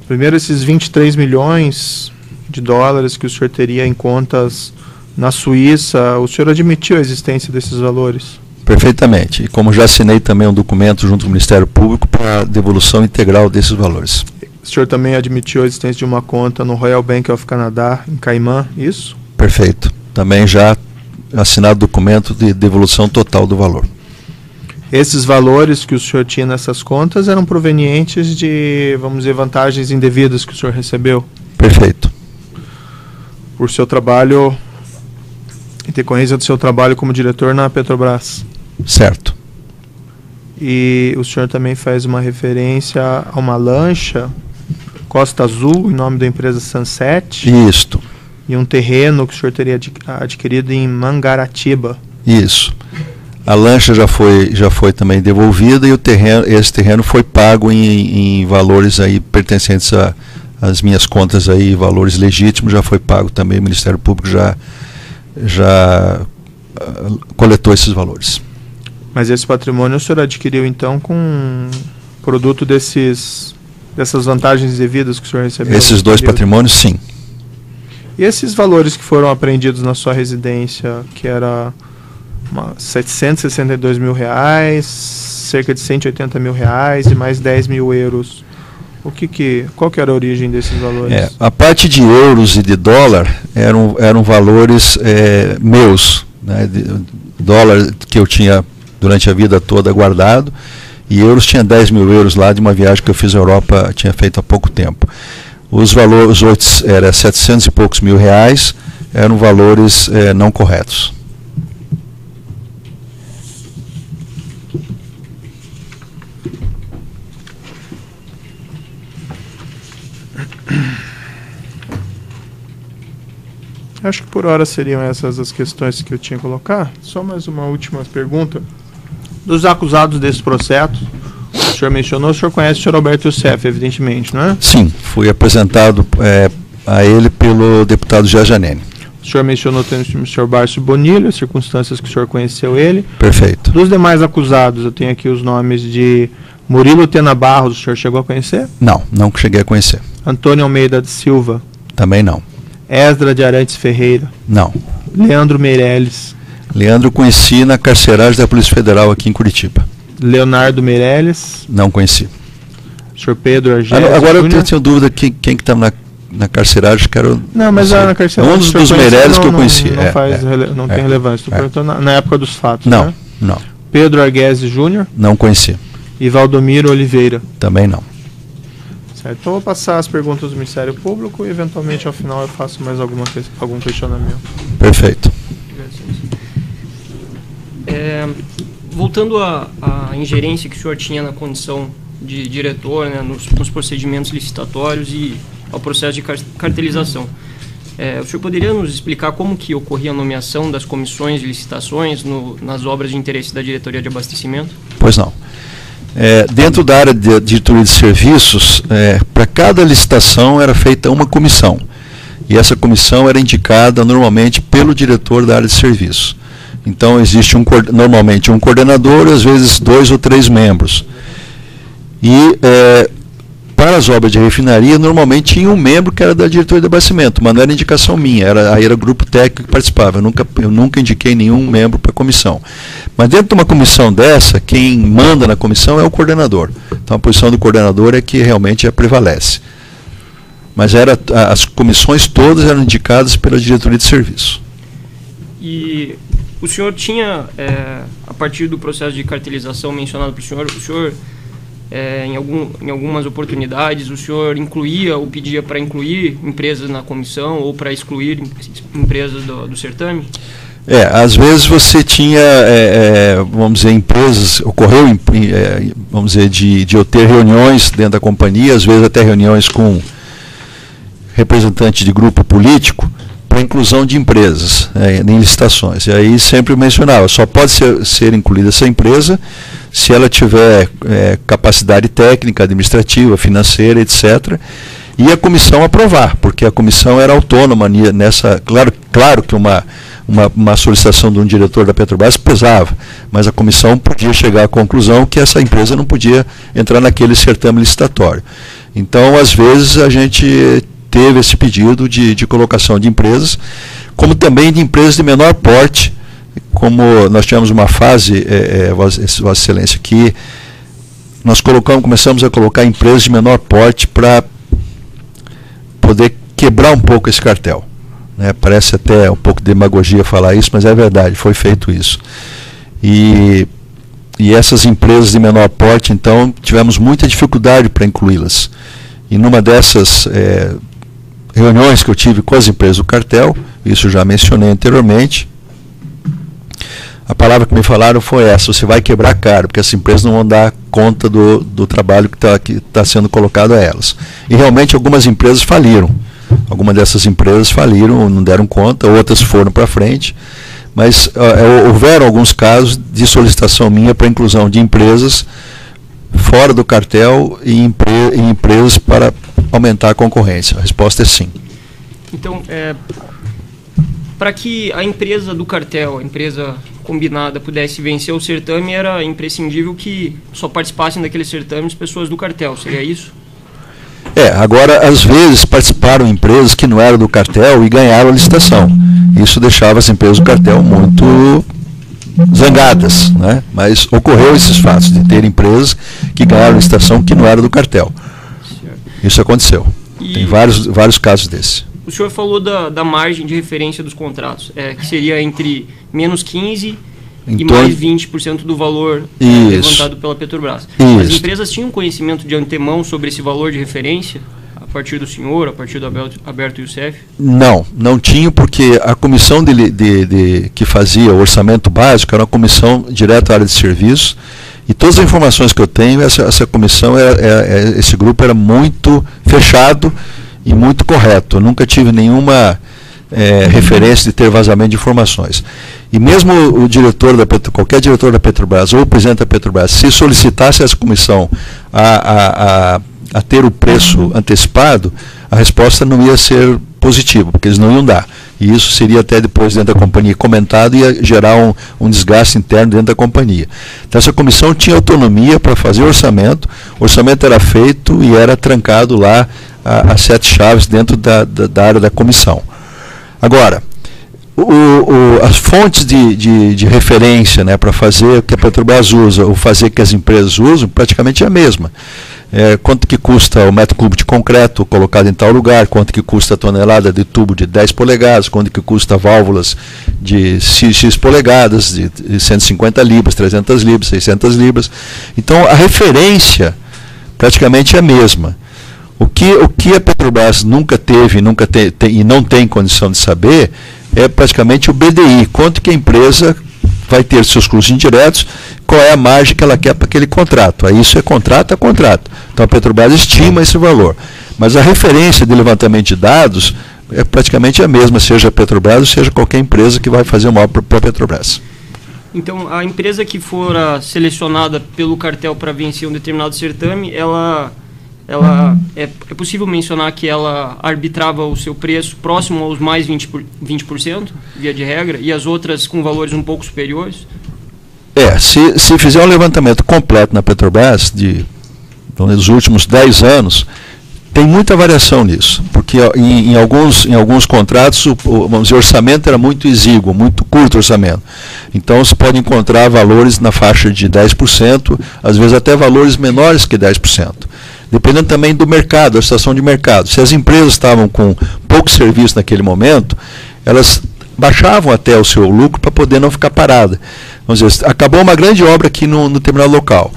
Primeiro, esses 23 milhões de dólares que o senhor teria em contas na Suíça, o senhor admitiu a existência desses valores? Perfeitamente. E como já assinei também um documento junto ao Ministério Público para a devolução integral desses valores. O senhor também admitiu a existência de uma conta no Royal Bank of Canada, em Caimã, isso? Perfeito. Também já assinado documento de devolução total do valor. Esses valores que o senhor tinha nessas contas eram provenientes de, vamos dizer, vantagens indevidas que o senhor recebeu? Perfeito. Por seu trabalho, em decorrência do seu trabalho como diretor na Petrobras? Certo. E o senhor também faz uma referência a uma lancha Costa Azul, em nome da empresa Sunset? Isto. E um terreno que o senhor teria adquirido em Mangaratiba? Isso. A lancha já foi também devolvida e esse terreno foi pago em valores aí pertencentes às minhas contas aí, valores legítimos, já foi pago também. O Ministério Público já coletou esses valores. Mas esse patrimônio o senhor adquiriu então com produto dessas vantagens devidas que o senhor recebeu? Esses dois patrimônios, sim. E esses valores que foram apreendidos na sua residência, que era 762 mil reais, cerca de 180 mil reais e mais 10 mil euros, qual que era a origem desses valores? A parte de euros e de dólar eram valores meus, né, dólar que eu tinha durante a vida toda guardado, e euros tinha 10 mil euros lá de uma viagem que eu fiz à Europa, tinha feito há pouco tempo. Os outros eram 700 e poucos mil reais, eram valores não corretos. Acho que por hora seriam essas as questões que eu tinha que colocar. Só mais uma última pergunta. Dos acusados desse processo, o senhor mencionou, o senhor conhece o senhor Alberto Youssef, evidentemente, não é? Sim, fui apresentado a ele pelo deputado Jajanene. O senhor mencionou também o senhor Bárcio Bonilho, as circunstâncias que o senhor conheceu ele. Perfeito. Dos demais acusados, eu tenho aqui os nomes de Murilo Tena Barros, o senhor chegou a conhecer? Não cheguei a conhecer. Antônio Almeida de Silva? Também não. Esdra de Arantes Ferreira? Não. Leandro Meirelles? Leandro conheci na carceragem da Polícia Federal aqui em Curitiba. Leonardo Meirelles? Não conheci. Senhor Pedro Argésio Agora Júnior? eu tenho dúvida quem que estava na carceragem, quero... Não, mas na carceragem... Um dos Meirelles que eu conheci. Não tem relevância. Estou perguntando na época dos fatos, Não, né? não. Pedro Argésio Júnior? Não conheci. E Valdomiro Oliveira? Também não. Certo. Então, eu vou passar as perguntas do Ministério Público e, eventualmente, ao final, eu faço mais algum questionamento. Perfeito. Voltando à ingerência que o senhor tinha na condição de diretor, né, nos procedimentos licitatórios e ao processo de cartelização, o senhor poderia nos explicar como que ocorria a nomeação das comissões de licitações nas obras de interesse da diretoria de abastecimento? Pois não. Dentro da área de diretoria de serviços, para cada licitação era feita uma comissão. E essa comissão era indicada normalmente pelo diretor da área de serviços. Então existe normalmente um coordenador, às vezes 2 ou 3 membros. E para as obras de refinaria, normalmente tinha um membro que era da diretoria de abastecimento, mas não era indicação minha, aí era o grupo técnico que participava. Eu nunca indiquei nenhum membro para a comissão. Mas dentro de uma comissão dessa, quem manda na comissão é o coordenador. Então a posição do coordenador é que realmente prevalece. Mas as comissões todas eram indicadas pela diretoria de serviço. E o senhor tinha, a partir do processo de cartelização mencionado pelo senhor, o senhor, em algumas oportunidades, o senhor incluía ou pedia para incluir empresas na comissão ou para excluir empresas do certame? Às vezes você tinha, vamos dizer, empresas, ocorreu, vamos dizer, de eu ter reuniões dentro da companhia, às vezes até reuniões com representantes de grupo político, para a inclusão de empresas em licitações. E aí sempre mencionava, só pode ser incluída essa empresa se ela tiver capacidade técnica, administrativa, financeira, etc., e a comissão aprovar, porque a comissão era autônoma nessa. Claro que uma solicitação de um diretor da Petrobras pesava, mas a comissão podia chegar à conclusão que essa empresa não podia entrar naquele certame licitatório. Então, às vezes, a gente teve esse pedido de colocação de empresas, como também de empresas de menor porte, como nós tivemos uma fase, Vossa Excelência, que nós começamos a colocar empresas de menor porte para poder quebrar um pouco esse cartel. Parece até um pouco de demagogia falar isso, mas é verdade, foi feito isso. E essas empresas de menor porte, então, tivemos muita dificuldade para incluí-las. E numa dessas reuniões que eu tive com as empresas do cartel, isso já mencionei anteriormente, a palavra que me falaram foi essa: você vai quebrar caro, porque essas empresas não vão dar conta do trabalho que tá sendo colocado a elas. E realmente algumas empresas faliram. Algumas dessas empresas faliram, não deram conta, outras foram para frente, mas houveram alguns casos de solicitação minha para inclusão de empresas fora do cartel e em empresas para aumentar a concorrência. A resposta é sim. Então, para que a empresa do cartel, a empresa combinada, pudesse vencer o certame, era imprescindível que só participassem daquele certame as pessoas do cartel, seria isso? Agora, às vezes, participaram empresas que não eram do cartel e ganharam a licitação. Isso deixava as empresas do cartel muito zangadas, né? Mas ocorreu esses fatos de ter empresas que ganharam a licitação que não eram do cartel. Isso aconteceu. Tem vários casos desses. O senhor falou da margem de referência dos contratos, que seria entre menos 15% e mais 20% do valor levantado pela Petrobras. As empresas tinham conhecimento de antemão sobre esse valor de referência, a partir do senhor, a partir do Alberto Youssef? Não tinham, porque a comissão que fazia o orçamento básico era uma comissão direta à área de serviços, e todas as informações que eu tenho, essa comissão, esse grupo era muito fechado e muito correto. Eu nunca tive nenhuma referência de ter vazamento de informações. E mesmo qualquer diretor da Petrobras ou o presidente da Petrobras, se solicitasse essa comissão a ter o preço antecipado, a resposta não ia ser positiva, porque eles não iam dar. E isso seria até depois dentro da companhia comentado e ia gerar um desgaste interno dentro da companhia. Então essa comissão tinha autonomia para fazer o orçamento era feito e era trancado lá a 7 chaves dentro da área da comissão. Agora, as fontes de referência, né, para fazer o que a Petrobras usa, ou fazer que as empresas usam, praticamente é a mesma. Quanto que custa o metro cúbico de concreto colocado em tal lugar, quanto que custa a tonelada de tubo de 10 polegadas, quanto que custa válvulas de X polegadas, de 150 libras, 300 libras, 600 libras. Então, a referência praticamente é a mesma. O que a Petrobras nunca teve e não tem condição de saber é praticamente o BDI, quanto que a empresa vai ter seus custos indiretos, qual é a margem que ela quer para aquele contrato. Aí isso é contrato a contrato. Então a Petrobras estima esse valor. Mas a referência de levantamento de dados é praticamente a mesma, seja a Petrobras ou seja qualquer empresa que vai fazer uma obra para a Petrobras. Então, a empresa que for selecionada pelo cartel para vencer um determinado certame, é possível mencionar que ela arbitrava o seu preço próximo aos mais 20%, via de regra, e as outras com valores um pouco superiores? Se fizer um levantamento completo na Petrobras, dos últimos 10 anos, tem muita variação nisso, porque em alguns contratos o orçamento era muito exíguo, muito curto o orçamento. Então você pode encontrar valores na faixa de 10%, às vezes até valores menores que 10%. Dependendo também do mercado, da situação de mercado. Se as empresas estavam com pouco serviço naquele momento, elas baixavam até o seu lucro para poder não ficar parada. Vamos dizer, acabou uma grande obra aqui no terminal local.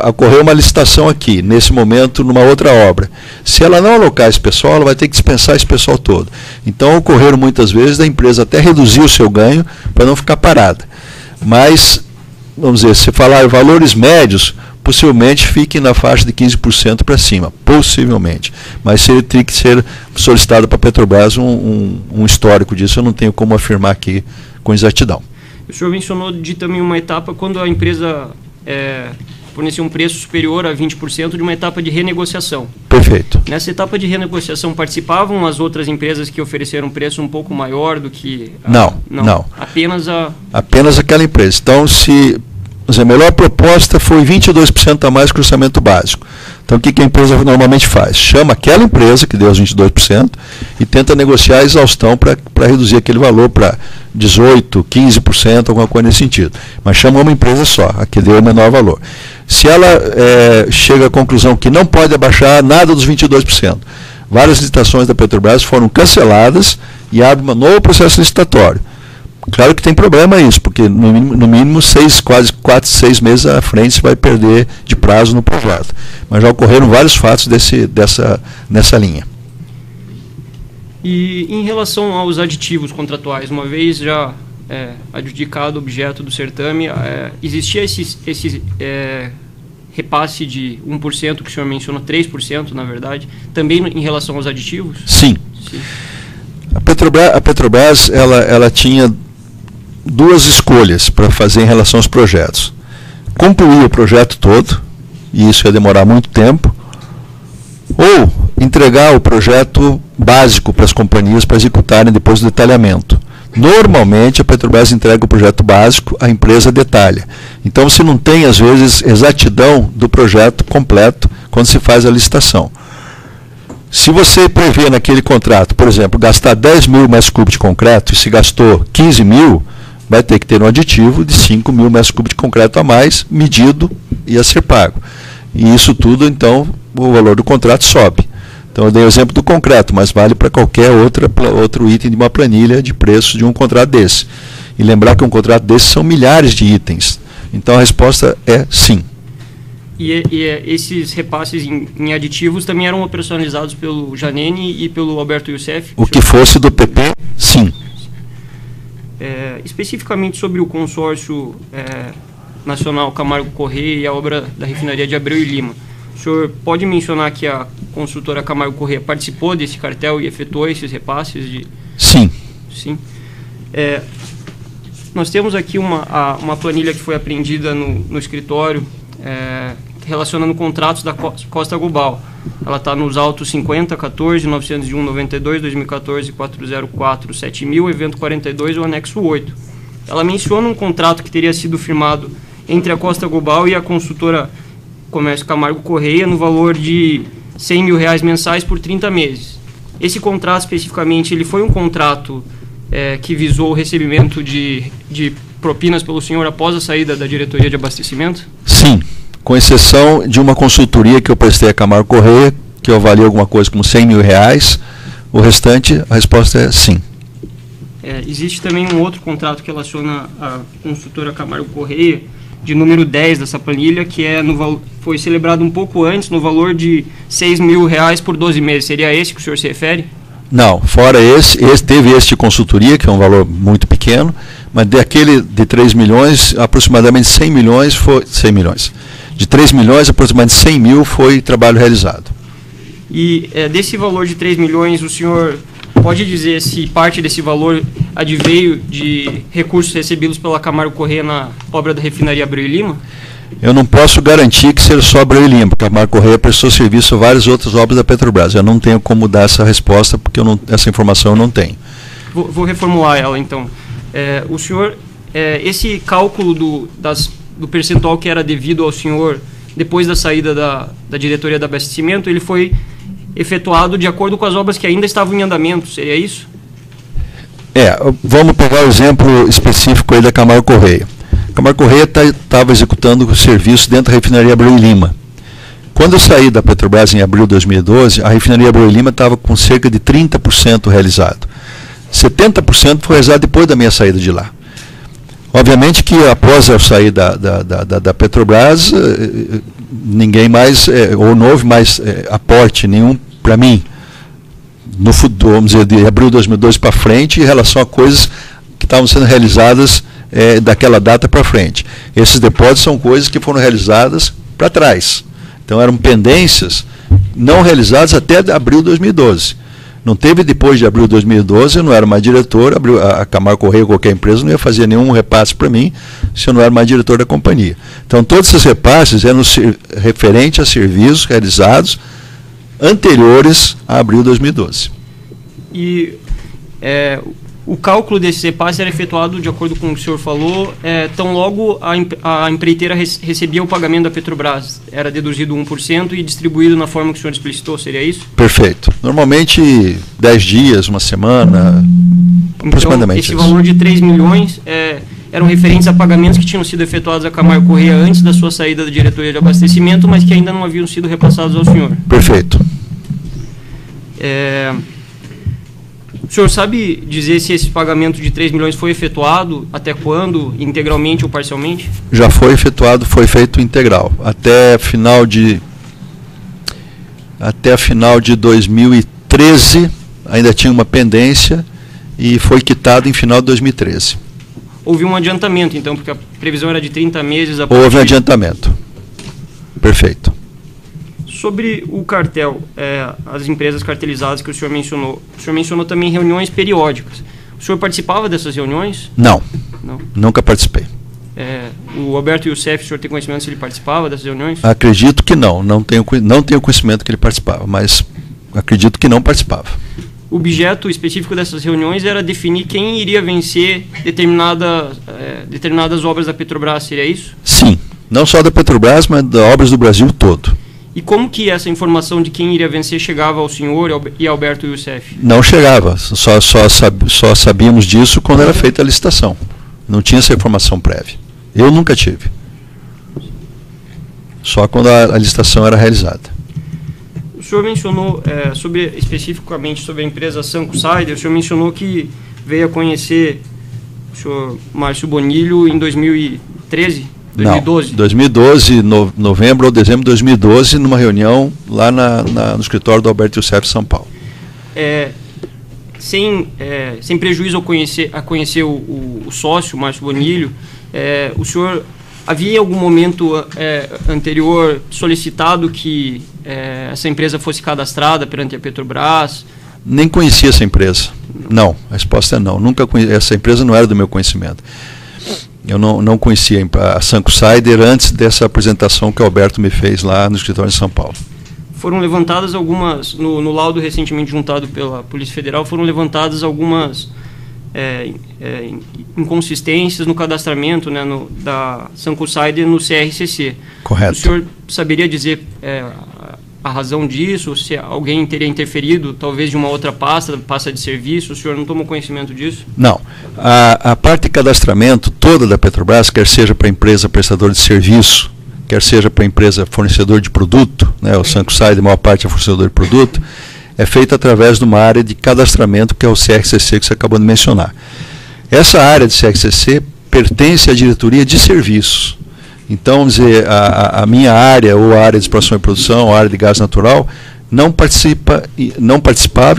Ocorreu uma licitação aqui, nesse momento, numa outra obra. Se ela não alocar esse pessoal, ela vai ter que dispensar esse pessoal todo. Então, ocorreram muitas vezes da empresa até reduzir o seu ganho para não ficar parada. Mas, vamos dizer, se falar valores médios, possivelmente fique na faixa de 15% para cima, possivelmente. Mas ele teria que ser solicitado para a Petrobras um histórico disso, eu não tenho como afirmar aqui com exatidão. O senhor mencionou de também uma etapa quando a empresa fornecia um preço superior a 20% de uma etapa de renegociação. Perfeito. Nessa etapa de renegociação participavam as outras empresas que ofereceram um preço um pouco maior do que... Não. Apenas aquela empresa. Então, a melhor proposta foi 22% a mais que o orçamento básico. Então, o que a empresa normalmente faz? Chama aquela empresa que deu os 22% e tenta negociar a exaustão para reduzir aquele valor para 18%, 15%, alguma coisa nesse sentido. Mas chama uma empresa só, a que deu o menor valor. Se ela chega à conclusão que não pode abaixar nada dos 22%, várias licitações da Petrobras foram canceladas e abre um novo processo licitatório. Claro que tem problema isso, porque no mínimo quase 4, 6 meses à frente você vai perder de prazo no projeto. Mas já ocorreram vários fatos nessa linha. E em relação aos aditivos contratuais, uma vez já adjudicado o objeto do certame, existia esse repasse de 1%, que o senhor mencionou, 3%, na verdade, também em relação aos aditivos? Sim. A Petrobras ela tinha duas escolhas para fazer em relação aos projetos. Concluir o projeto todo, e isso ia demorar muito tempo, ou entregar o projeto básico para as companhias para executarem depois do detalhamento. Normalmente a Petrobras entrega o projeto básico, a empresa detalha. Então você não tem, às vezes, exatidão do projeto completo quando se faz a licitação. Se você prevê naquele contrato, por exemplo, gastar 10 mil metros cúbicos de concreto e se gastou 15 mil, vai ter que ter um aditivo de 5 mil metros cúbicos de concreto a mais, medido e a ser pago. E isso tudo, então, o valor do contrato sobe. Então, eu dei o exemplo do concreto, mas vale para qualquer outro item de uma planilha de preço de um contrato desse. E lembrar que um contrato desse são milhares de itens. Então, a resposta é sim. E esses repasses em aditivos também eram operacionalizados pelo Janene e pelo Alberto Youssef? O que fosse do PP, sim. Especificamente sobre o consórcio nacional Camargo Corrêa e a obra da refinaria de Abreu e Lima, o senhor pode mencionar que a construtora Camargo Corrêa participou desse cartel e efetuou esses repasses? Sim. Sim. Nós temos aqui uma planilha que foi apreendida no escritório, relacionando contratos da Costa Global. Ela está nos autos 50, 14, 901, 92, 2014, 404, 7000, evento 42 e o anexo 8. Ela menciona um contrato que teria sido firmado entre a Costa Global e a consultora Comércio Camargo Corrêa no valor de R$100 mil mensais por 30 meses. Esse contrato, especificamente, ele foi um contrato que visou o recebimento de propinas pelo senhor após a saída da diretoria de abastecimento? Sim. Com exceção de uma consultoria que eu prestei a Camargo Corrêa, que eu avaliei alguma coisa como R$100 mil, o restante, a resposta é sim. Existe também um outro contrato que relaciona a consultora Camargo Corrêa, de número 10 dessa planilha, que foi celebrado um pouco antes, no valor de R$6 mil por 12 meses. Seria esse que o senhor se refere? Não, fora teve este de consultoria, que é um valor muito pequeno, mas daquele de 3 milhões, aproximadamente 100 milhões foi... 100 milhões. De 3 milhões, aproximadamente 100 mil foi trabalho realizado. E desse valor de 3 milhões, o senhor pode dizer se parte desse valor adveio de recursos recebidos pela Camargo Corrêa na obra da refinaria Abreu e Lima? Eu não posso garantir que seja só Abreu e Lima, porque a Camargo Corrêa prestou serviço a várias outras obras da Petrobras. Eu não tenho como dar essa resposta, porque essa informação eu não tenho. Vou reformular ela, então. O senhor, esse cálculo do percentual que era devido ao senhor depois da saída da diretoria de abastecimento, ele foi efetuado de acordo com as obras que ainda estavam em andamento, seria isso? Vamos pegar o exemplo específico aí da Camargo Corrêa. A Camargo Corrêa estava executando o serviço dentro da refinaria Abreu e Lima. Quando eu saí da Petrobras em abril de 2012, a refinaria Abreu e Lima estava com cerca de 30% realizado. 70% foi realizado depois da minha saída de lá. Obviamente que após eu sair da Petrobras, ninguém mais, ou não houve mais aporte nenhum para mim, no futuro, vamos dizer, de abril de 2012 para frente, em relação a coisas que estavam sendo realizadas daquela data para frente. Esses depósitos são coisas que foram realizadas para trás. Então eram pendências não realizadas até abril de 2012. Não teve depois de abril de 2012, eu não era mais diretor, a Camargo Correia, qualquer empresa, não ia fazer nenhum repasse para mim se eu não era mais diretor da companhia. Então todos esses repasses eram referentes a serviços realizados anteriores a abril de 2012. E o cálculo desse repasse era efetuado, de acordo com o que o senhor falou, tão logo a empreiteira recebia o pagamento da Petrobras. Era deduzido 1% e distribuído na forma que o senhor explicitou, seria isso? Perfeito. Normalmente 10 dias, uma semana, aproximadamente. Então, esse valor de 3 milhões eram referentes a pagamentos que tinham sido efetuados a Camargo Correia antes da sua saída da diretoria de abastecimento, mas que ainda não haviam sido repassados ao senhor. Perfeito. O senhor sabe dizer se esse pagamento de 3 milhões foi efetuado, até quando, integralmente ou parcialmente? Já foi efetuado, foi feito integral. Até final de 2013, ainda tinha uma pendência e foi quitado em final de 2013. Houve um adiantamento, então, porque a previsão era de 30 meses. Houve um adiantamento. Perfeito. Sobre o cartel, as empresas cartelizadas que o senhor mencionou também reuniões periódicas. O senhor participava dessas reuniões? Não. Nunca participei. O Alberto Youssef, o senhor tem conhecimento se ele participava dessas reuniões? Acredito que não. Não tenho conhecimento que ele participava, mas acredito que não participava. O objeto específico dessas reuniões era definir quem iria vencer determinadas obras da Petrobras, seria isso? Sim. Não só da Petrobras, mas das obras do Brasil todo. E como que essa informação de quem iria vencer chegava ao senhor e ao Alberto Youssef? Não chegava, só sabíamos disso quando era feita a licitação. Não tinha essa informação prévia. Eu nunca tive. Só quando a licitação era realizada. O senhor mencionou, especificamente sobre a empresa Sanco Sider, o senhor mencionou que veio a conhecer o senhor Márcio Bonilho em 2013? 2012? Não, 2012, novembro ou dezembro de 2012, numa reunião lá no escritório do Alberto Youssef, São Paulo. Sem prejuízo a conhecer o sócio, Márcio Bonilho, o senhor havia em algum momento anterior solicitado que essa empresa fosse cadastrada perante a Petrobras? Nem conhecia essa empresa. Não, a resposta é não. Nunca conheci, essa empresa não era do meu conhecimento. Eu não conhecia a Sanco Sider antes dessa apresentação que o Alberto me fez lá no escritório de São Paulo. Foram levantadas algumas, no laudo recentemente juntado pela Polícia Federal, foram levantadas algumas inconsistências no cadastramento, né, da Sanco Sider no CRCC. Correto. O senhor saberia dizer a razão disso, se alguém teria interferido, talvez de uma outra pasta de serviço? O senhor não tomou conhecimento disso? Não. A parte de cadastramento toda da Petrobras, quer seja para a empresa prestadora de serviço, quer seja para a empresa fornecedor de produto, né, o Sanco Sider, a maior parte é fornecedor de produto, é feita através de uma área de cadastramento, que é o CRCC, que você acabou de mencionar. Essa área de CRCC pertence à diretoria de serviços. Então, vamos dizer, a minha área, ou a área de exploração e produção, a área de gás natural, não participava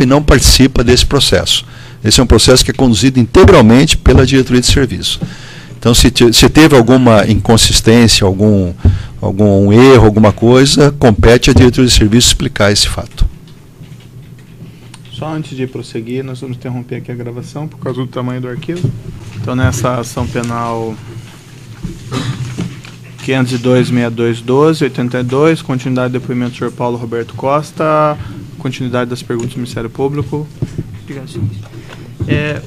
e não participa desse processo. Esse é um processo que é conduzido integralmente pela diretoria de serviço. Então, se teve alguma inconsistência, algum erro, alguma coisa, compete à diretoria de serviço explicar esse fato. Só antes de prosseguir, nós vamos interromper aqui a gravação por causa do tamanho do arquivo. Então, nessa ação penal 502.6212.82, continuidade do depoimento do senhor Paulo Roberto Costa, continuidade das perguntas do Ministério Público. Obrigado, senhor.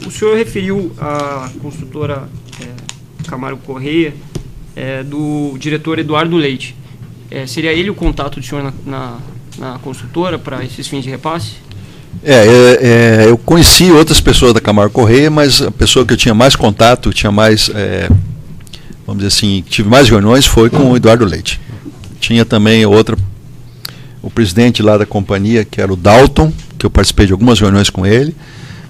O senhor referiu a construtora Camargo Correia do diretor Eduardo Leite. Seria ele o contato do senhor na construtora para esses fins de repasse? Eu conheci outras pessoas da Camargo Correia, mas a pessoa que eu tinha mais contato, tinha mais, vamos dizer assim, tive mais reuniões foi com o Eduardo Leite. Tinha também o presidente lá da companhia, que era o Dalton, que eu participei de algumas reuniões com ele,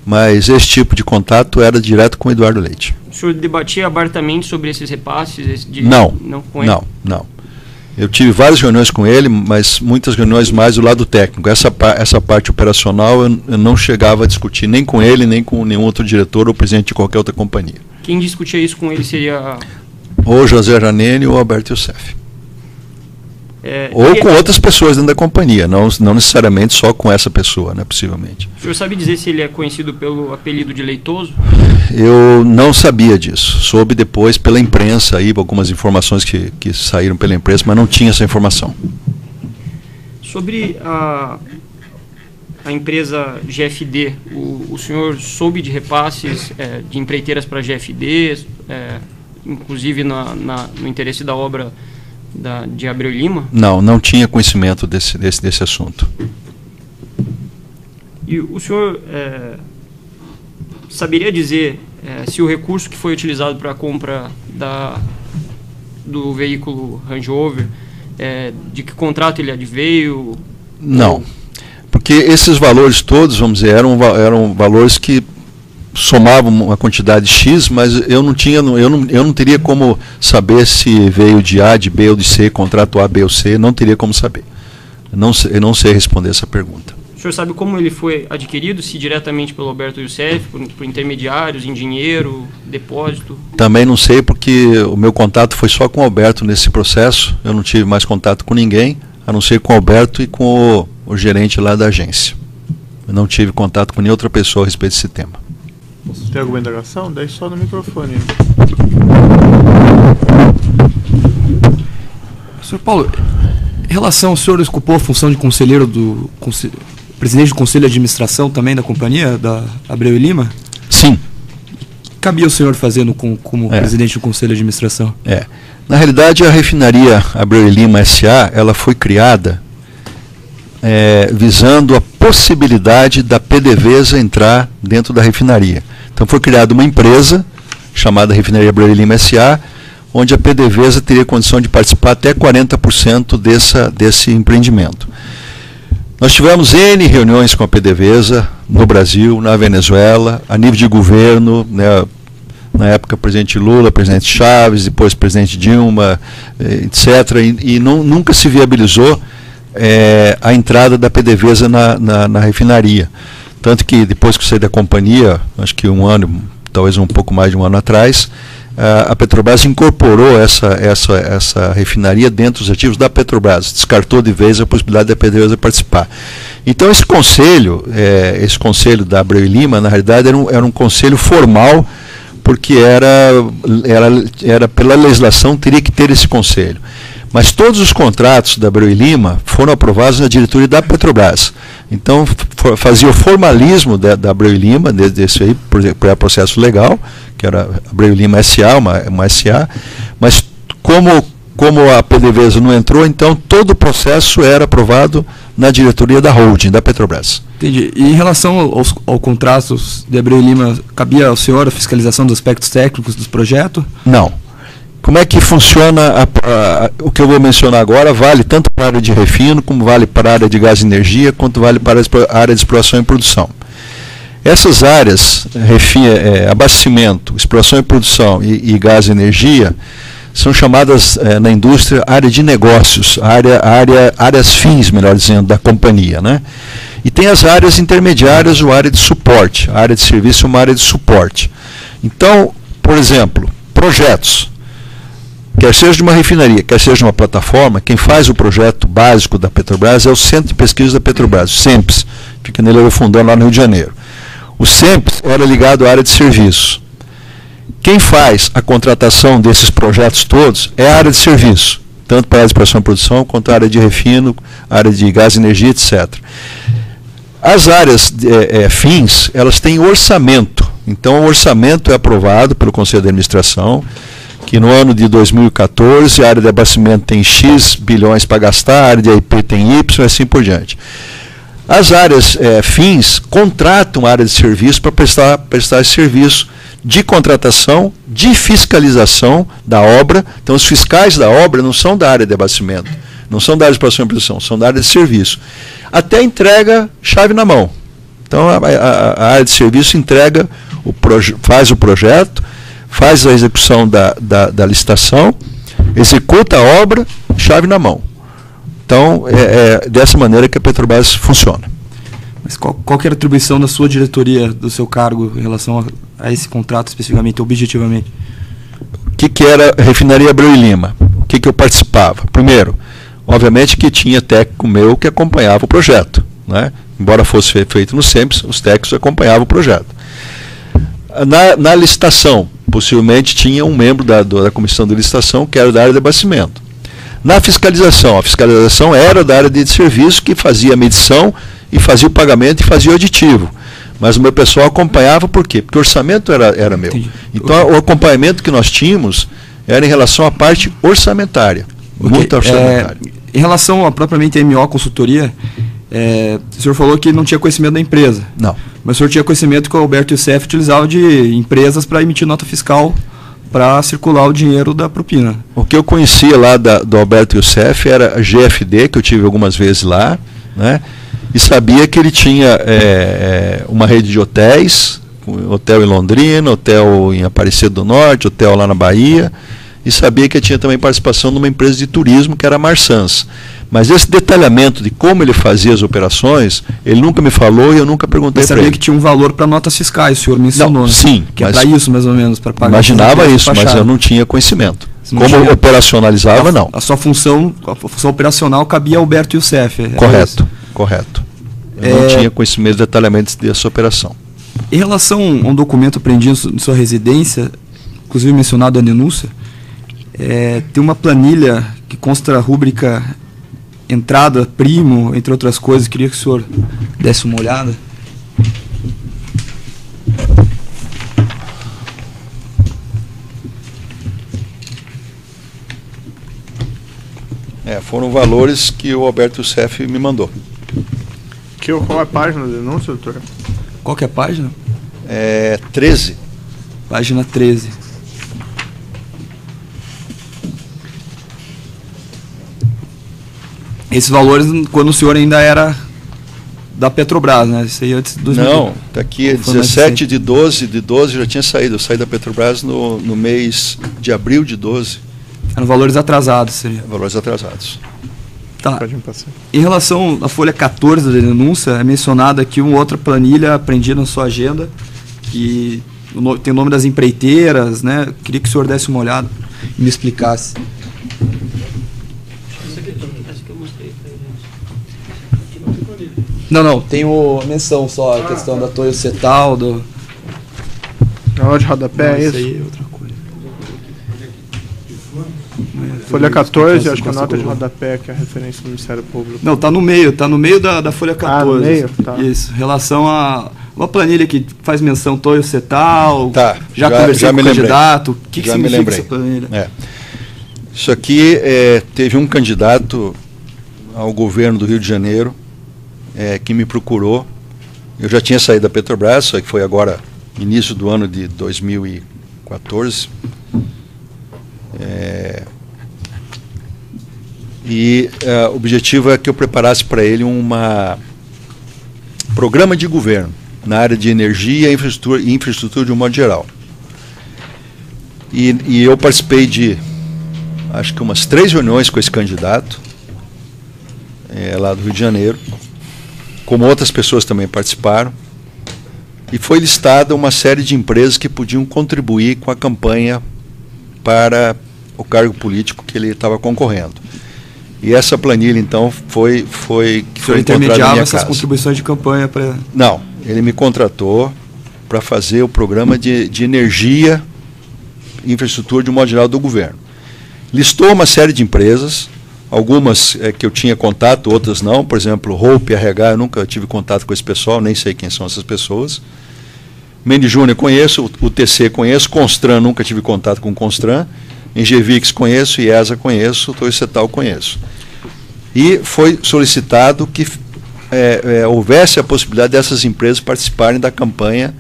mas esse tipo de contato era direto com o Eduardo Leite. O senhor debatia abertamente sobre esses repasses? Não. Eu tive várias reuniões com ele, mas muitas reuniões mais do lado técnico. Essa parte operacional eu não chegava a discutir nem com ele, nem com nenhum outro diretor ou presidente de qualquer outra companhia. Quem discutia isso com ele seria... Ou José Janene ou Alberto Youssef. Ou com outras pessoas dentro da companhia, não necessariamente só com essa pessoa, né, possivelmente. O senhor sabe dizer se ele é conhecido pelo apelido de Leitoso? Eu não sabia disso. Soube depois pela imprensa, aí, algumas informações que saíram pela imprensa, mas não tinha essa informação. Sobre a empresa GFD, o senhor soube de repasses de empreiteiras para a GFD, inclusive no interesse da obra de Abreu e Lima? Não tinha conhecimento desse assunto. E o senhor saberia dizer se o recurso que foi utilizado para a compra do veículo Range Rover, de que contrato ele adveio? Não, porque esses valores todos, vamos dizer, eram valores que somavam uma quantidade X, mas eu não teria como saber se veio de A, de B ou de C, contrato A, B ou C, não teria como saber. Eu não sei responder essa pergunta. O senhor sabe como ele foi adquirido? Se diretamente pelo Alberto Youssef, por intermediários, em dinheiro, depósito? Também não sei, porque o meu contato foi só com o Alberto nesse processo. Eu não tive mais contato com ninguém, a não ser com o Alberto e com o gerente lá da agência. Eu não tive contato com nenhuma outra pessoa a respeito desse tema. Tem alguma indagação? Daí só no microfone. Senhor Paulo, em relação ao senhor ocupou a função de conselheiro presidente do Conselho de Administração também da companhia, da Abreu e Lima? Sim. Cabia o senhor fazendo como presidente do Conselho de Administração? Na realidade, a refinaria Abreu e Lima S.A., ela foi criada visando a possibilidade da PDVSA entrar dentro da refinaria. Então foi criada uma empresa chamada Refinaria Abreu e Lima S.A., onde a PDVSA teria condição de participar até 40% desse empreendimento. Nós tivemos N reuniões com a PDVSA no Brasil, na Venezuela, a nível de governo, né, na época presidente Lula, presidente Chaves, depois presidente Dilma, etc. E nunca se viabilizou a entrada da PDVSA na refinaria. Tanto que depois que eu saí da companhia, acho que um ano, talvez um pouco mais de um ano atrás, a Petrobras incorporou essa refinaria dentro dos ativos da Petrobras, descartou de vez a possibilidade da PDVSA participar. Então esse conselho da Abreu e Lima, na realidade, era um conselho formal, porque era pela legislação, teria que ter esse conselho. Mas todos os contratos da Abreu e Lima foram aprovados na diretoria da Petrobras. Então, fazia o formalismo da Abreu e Lima, desse aí, processo legal, que era Abreu e Lima S.A., uma S.A., mas como a PDVSA não entrou, então todo o processo era aprovado na diretoria da holding, da Petrobras. Entendi. E em relação aos contratos de Abreu e Lima, cabia ao senhor a fiscalização dos aspectos técnicos dos projetos? Não. Como é que funciona o que eu vou mencionar agora? Vale tanto para a área de refino, como vale para a área de gás e energia, quanto vale para a área de exploração e produção. Essas áreas, abastecimento, exploração e produção e gás e energia, são chamadas na indústria área de negócios, áreas fins, melhor dizendo, da companhia, né? E tem as áreas intermediárias ou área de suporte. A área de serviço é uma área de suporte. Então, por exemplo, projetos. Quer seja de uma refinaria, quer seja de uma plataforma, quem faz o projeto básico da Petrobras é o Centro de Pesquisa da Petrobras, o CEMPES, fica na Leroy Fundão, lá no Rio de Janeiro. O CEMPES era ligado à área de serviço. Quem faz a contratação desses projetos todos é a área de serviço, tanto para a área de exploração e produção, quanto a área de refino, a área de gás e energia, etc. As áreas fins, elas têm orçamento. Então, o orçamento é aprovado pelo Conselho de Administração, que no ano de 2014 a área de abastecimento tem X bilhões para gastar, a área de IP tem Y e assim por diante. As áreas fins contratam a área de serviço para prestar esse serviço de contratação, de fiscalização da obra. Então, os fiscais da obra não são da área de abastecimento, não são da área de exploração e produção, são da área de serviço. Até entrega chave na mão. Então, a área de serviço entrega, faz o projeto, faz a execução da licitação, executa a obra, chave na mão. Então, é dessa maneira que a Petrobras funciona. Mas qual que era a atribuição da sua diretoria, do seu cargo, em relação a esse contrato especificamente, objetivamente? O que era a refinaria Abreu e Lima? O que eu participava? Primeiro, Obviamente que tinha técnico meu que acompanhava o projeto, né? Embora fosse feito no SEMPS, os técnicos acompanhavam o projeto. Na licitação, possivelmente tinha um membro da comissão de licitação que era da área de abastecimento. Na fiscalização, a fiscalização era da área de serviço, que fazia a medição e fazia o pagamento e fazia o aditivo. Mas o meu pessoal acompanhava por quê? Porque o orçamento era meu. Entendi. Então, o acompanhamento que nós tínhamos era em relação à parte orçamentária. Muito orçamentária. Em relação a propriamente a MO Consultoria, o senhor falou que não tinha conhecimento da empresa. Não. Mas o senhor tinha conhecimento que o Alberto Youssef utilizava de empresas para emitir nota fiscal para circular o dinheiro da propina. O que eu conhecia lá do Alberto Youssef era a GFD, que eu tive algumas vezes lá, né? E sabia que ele tinha uma rede de hotéis, hotel em Londrina, hotel em Aparecida do Norte, hotel lá na Bahia, e sabia que tinha também participação numa empresa de turismo que era a Marsans. Mas esse detalhamento de como ele fazia as operações, ele nunca me falou e eu nunca perguntei para ele. Sabia que tinha um valor para notas fiscais, o senhor mencionou. Não, sim. Que é para isso, mais ou menos, para pagar. Imaginava isso, mas eu não tinha conhecimento. Como operacionalizava, não. A função operacional cabia ao Alberto Youssef. Correto, correto. Eu não tinha conhecimento de detalhamento dessa operação. Em relação a um documento apreendido em sua residência, inclusive mencionado a denúncia, tem uma planilha que consta a rúbrica entrada, primo, entre outras coisas. Queria que o senhor desse uma olhada. Foram valores que o Alberto Youssef me mandou. Qual é a página da denúncia, doutor? Qual que é a página? 13. Página 13. Esses valores, quando o senhor ainda era da Petrobras, né? Isso aí antes de 2000. Não, está aqui, 17 de 12 já tinha saído. Eu saí da Petrobras no mês de abril de 12. Eram valores atrasados, seria? Valores atrasados. Tá. Pode me passar. Em relação à folha 14 da denúncia, é mencionada aqui uma outra planilha apreendida na sua agenda, que tem o nome das empreiteiras, né? Queria que o senhor desse uma olhada e me explicasse. Não, tem a menção só, a questão da Toyo Cetal, do... Na de rodapé, é isso? Aí é outra coisa. Folha 14, acho que a nota de rodapé, que é a referência do Ministério Público. Não, tá no meio da folha 14. No meio? Tá. Isso, em relação a uma planilha que faz menção Toyo Cetal, Tá, já conversei com o candidato. O que já me significa lembrei. essa planilha? Isso aqui teve um candidato ao governo do Rio de Janeiro que me procurou. Eu já tinha saído da Petrobras, só que foi agora início do ano de 2014. O objetivo é que eu preparasse para ele um programa de governo na área de energia e infraestrutura de um modo geral. E eu participei de, acho que umas 3 reuniões com esse candidato, lá do Rio de Janeiro, como outras pessoas também participaram, e foi listada uma série de empresas que podiam contribuir com a campanha para o cargo político que ele estava concorrendo. E essa planilha, então, foi intermediava essas contribuições de campanha para... Não, ele me contratou para fazer o programa de energia e infraestrutura de um modo geral do governo. Listou uma série de empresas, algumas que eu tinha contato, outras não. Por exemplo, Hope, RH, eu nunca tive contato com esse pessoal, nem sei quem são essas pessoas. Mendes Júnior conheço, o TC conheço, Constran, nunca tive contato com Constran. Engevix conheço, IESA conheço, Toyo Cetal conheço. E foi solicitado que houvesse a possibilidade dessas empresas participarem da campanha,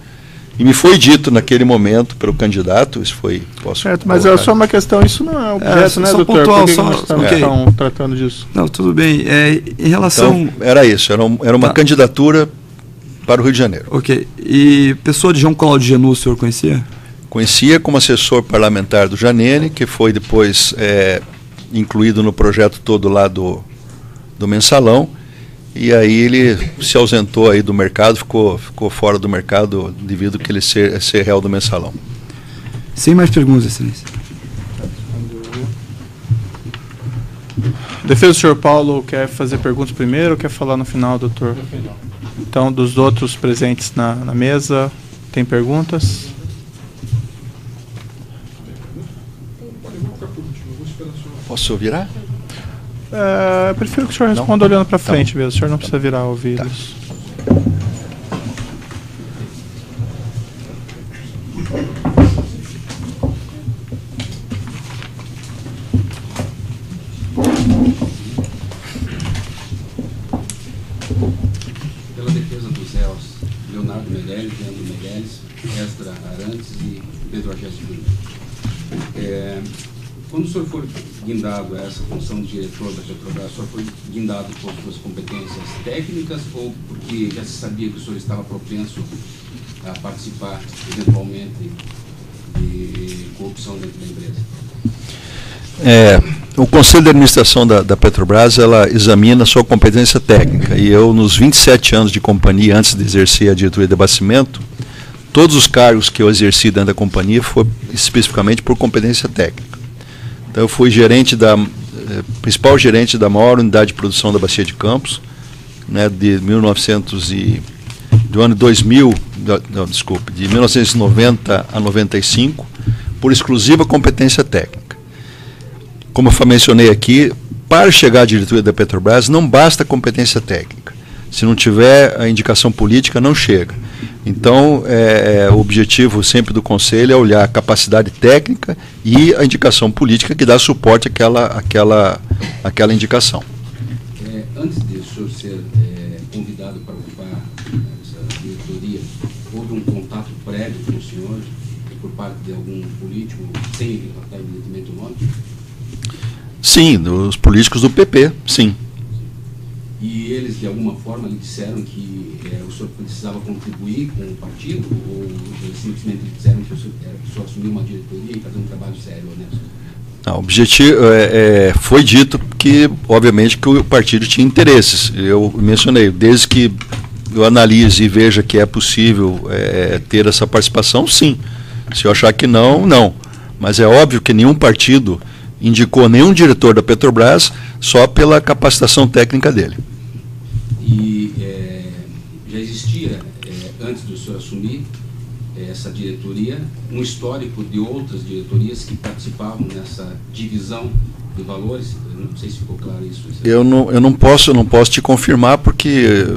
e me foi dito naquele momento pelo candidato, isso foi... Certo, mas é só uma questão, isso não é objeto, né, doutor? Pontual, por que nós estamos tratando disso? Não, tudo bem. Em relação... Então, era isso, era uma candidatura para o Rio de Janeiro. Ok. E pessoa de João Cláudio Genu, o senhor conhecia? Conhecia como assessor parlamentar do Janene, que foi depois incluído no projeto todo lá do Mensalão, e aí ele se ausentou aí do mercado, ficou fora do mercado devido a que ele ser réu do Mensalão. Sem mais perguntas, excelência. Defesa do senhor Paulo quer fazer perguntas primeiro ou quer falar no final, doutor? No final. Então, dos outros presentes na mesa, tem perguntas? Posso virar? Eu prefiro que o senhor responda olhando para frente mesmo. O senhor não precisa virar ouvidos. Pela defesa dos réus, Leonardo Meirelles, Leandro Meirelles, Esdra Arantes e Pedro Argés Júnior. Quando o senhor foi guindado a essa função de diretor da Petrobras, o senhor foi guindado por suas competências técnicas ou porque já se sabia que o senhor estava propenso a participar, eventualmente, de corrupção dentro da empresa? O Conselho de Administração da Petrobras, ela examina a sua competência técnica, e eu, nos 27 anos de companhia, antes de exercer a diretoria de abastecimento, todos os cargos que eu exerci dentro da companhia foram especificamente por competência técnica. Então, eu fui principal gerente da maior unidade de produção da Bacia de Campos, né, de 1990 a 95, por exclusiva competência técnica. Como eu mencionei aqui, para chegar à diretoria da Petrobras não basta competência técnica. Se não tiver a indicação política, não chega. Então, o objetivo sempre do Conselho é olhar a capacidade técnica e a indicação política que dá suporte àquela indicação. Antes de o senhor ser convidado para ocupar essa diretoria, houve um contato prévio com o senhor por parte de algum político, sem relatar evidentemente o nome? Sim, dos políticos do PP, sim. E eles, de alguma forma, lhe disseram que o senhor precisava contribuir com o partido, ou eles simplesmente lhe disseram que o senhor assumiu uma diretoria e fazer um trabalho sério, honesto? O objetivo foi dito que, obviamente, que o partido tinha interesses. Eu mencionei, desde que eu analise e veja que é possível ter essa participação, sim. Se eu achar que não, não. Mas é óbvio que nenhum partido indicou nenhum diretor da Petrobras só pela capacitação técnica dele. E já existia, antes do senhor assumir essa diretoria, um histórico de outras diretorias que participavam nessa divisão de valores? Eu não sei se ficou claro isso. Eu não posso te confirmar, porque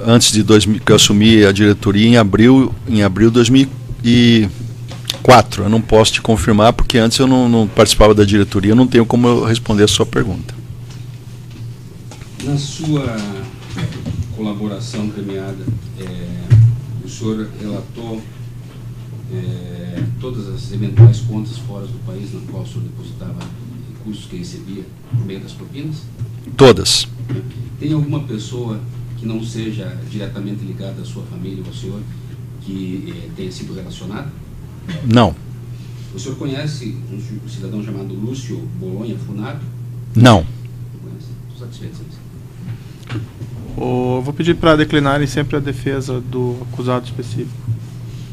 antes de que eu assumi a diretoria em abril de 2004, eu não posso te confirmar, porque antes eu não participava da diretoria, eu não tenho como eu responder a sua pergunta. Na sua colaboração premiada, o senhor relatou todas as eventuais contas fora do país na qual o senhor depositava recursos que recebia por meio das propinas? Todas. Tem alguma pessoa que não seja diretamente ligada à sua família ou ao senhor que tenha sido relacionada? Não. O senhor conhece um cidadão chamado Lúcio Bolonha Funado? Não. Estou satisfeito. Vou pedir para declinarem sempre a defesa do acusado específico.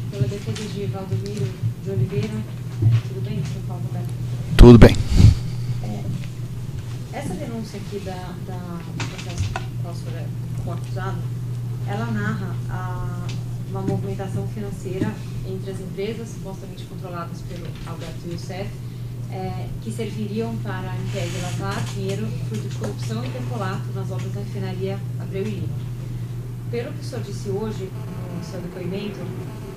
Pela defesa de Valdomiro de Oliveira, tudo bem, senhor Paulo Roberto? Tudo bem. Essa denúncia aqui do processo qual o senhor é acusado, ela narra uma movimentação financeira entre as empresas supostamente controladas pelo Alberto Youssef, que serviriam para, em tese, lavar dinheiro fruto de corrupção e peculato nas obras da refinaria Abreu e Lima. Pelo que o senhor disse hoje no seu depoimento,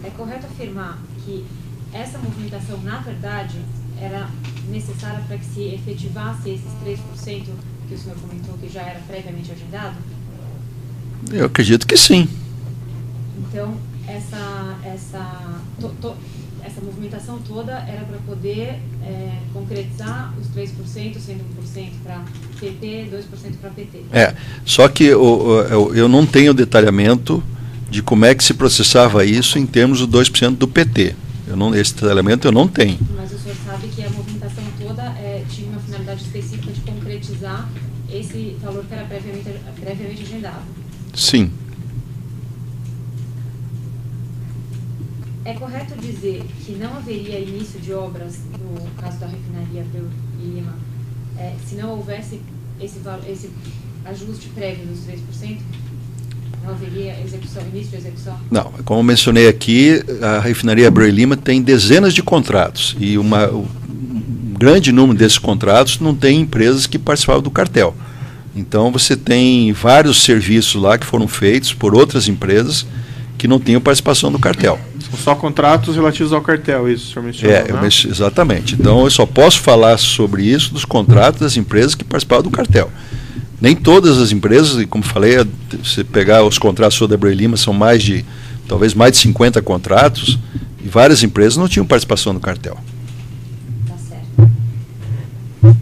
é correto afirmar que essa movimentação, na verdade, era necessária para que se efetivasse esses 3% que o senhor comentou que já era previamente agendado? Eu acredito que sim. Então, essa movimentação toda era para poder concretizar os 3%, sendo 1% para PT, 2% para PT. Só que eu não tenho detalhamento de como é que se processava isso em termos do 2% do PT. Esse detalhamento eu não tenho. Mas o senhor sabe que a movimentação toda tinha uma finalidade específica de concretizar esse valor que era previamente agendado? Sim. É correto dizer que não haveria início de obras no caso da refinaria Abreu e Lima se não houvesse esse ajuste prévio dos 3%? Não haveria execução, início de execução? Não, como eu mencionei aqui, a refinaria Abreu e Lima tem dezenas de contratos e um grande número desses contratos não tem empresas que participavam do cartel. Então você tem vários serviços lá que foram feitos por outras empresas que não tinham participação do cartel. São só contratos relativos ao cartel, isso o senhor mencionou, né? Exatamente. Então eu só posso falar sobre isso dos contratos das empresas que participavam do cartel. Nem todas as empresas, e como falei, se pegar os contratos da Abreu e Lima, são talvez mais de 50 contratos, e várias empresas não tinham participação no cartel. Tá certo.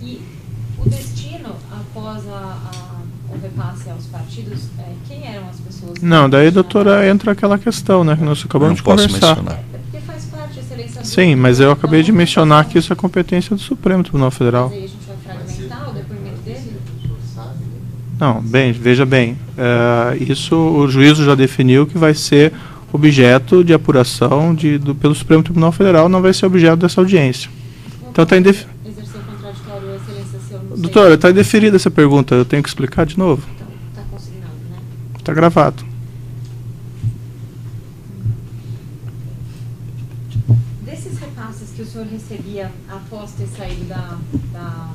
E o destino, após o repasse aos partidos, quem eram as pessoas? Não, daí, doutora, entra aquela questão, né, que nós acabamos de conversar. Mencionar. Porque faz parte, excelência. Sim, mas eu acabei de mencionar que isso é competência do Supremo Tribunal Federal. Mas aí a gente vai fragmentar o depoimento dele? Não, veja bem, isso o juízo já definiu que vai ser objeto de apuração pelo Supremo Tribunal Federal, não vai ser objeto dessa audiência. Então está exerceu contraditório, excelência, se eu não sei. Doutora, está indeferida essa pergunta, eu tenho que explicar de novo. Então, está consignado, né? Está gravado. Desses repasses que o senhor recebia após ter saído da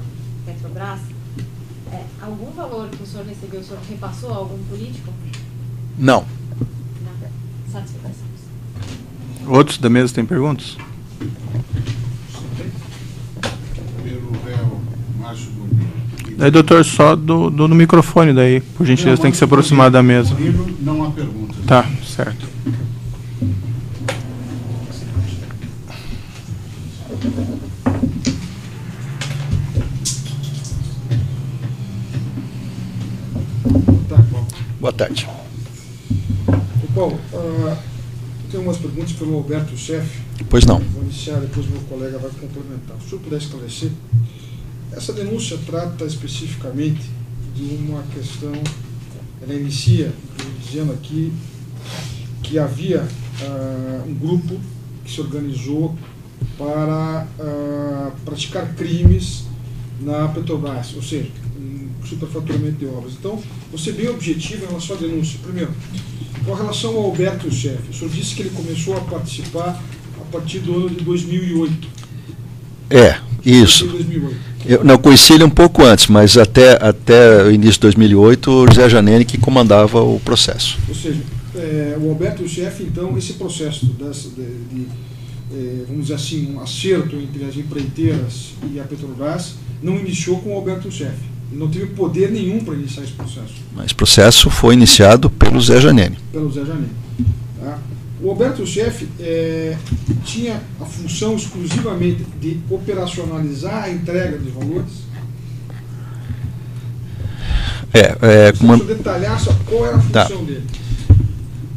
Petrobras, algum valor que o senhor recebeu, o senhor repassou a algum político? Não. Nada. Satisfação. Outros da mesa têm perguntas? Pelo réu Márcio Bonito. Daí, doutor, só no microfone daí, por gentileza, tem que se aproximar da mesa. Não há perguntas. Tá, certo. Boa tarde. Paulo, tem umas perguntas pelo Alberto Chefe. Pois não. Vou iniciar, depois meu colega vai complementar. Se o senhor puder esclarecer, essa denúncia trata especificamente de uma questão, ela inicia dizendo aqui que havia um grupo que se organizou para praticar crimes na Petrobras, ou seja, superfaturamento de obras. Então, você bem objetivo em relação à denúncia. Primeiro, com relação ao Alberto Chefe, o senhor disse que ele começou a participar a partir do ano de 2008. Isso. 2008. Eu não conheci ele um pouco antes, mas até o início de 2008, o José Janene que comandava o processo. Ou seja, o Alberto Chefe, então, esse processo vamos dizer assim, um acerto entre as empreiteiras e a Petrobras, não iniciou com o Alberto Chefe. Ele não teve poder nenhum para iniciar esse processo. Mas esse processo foi iniciado pelo Zé Janene. Pelo Zé Janene. Tá? O Alberto Chefe tinha a função exclusivamente de operacionalizar a entrega dos valores? Se detalhar só qual era a função dele.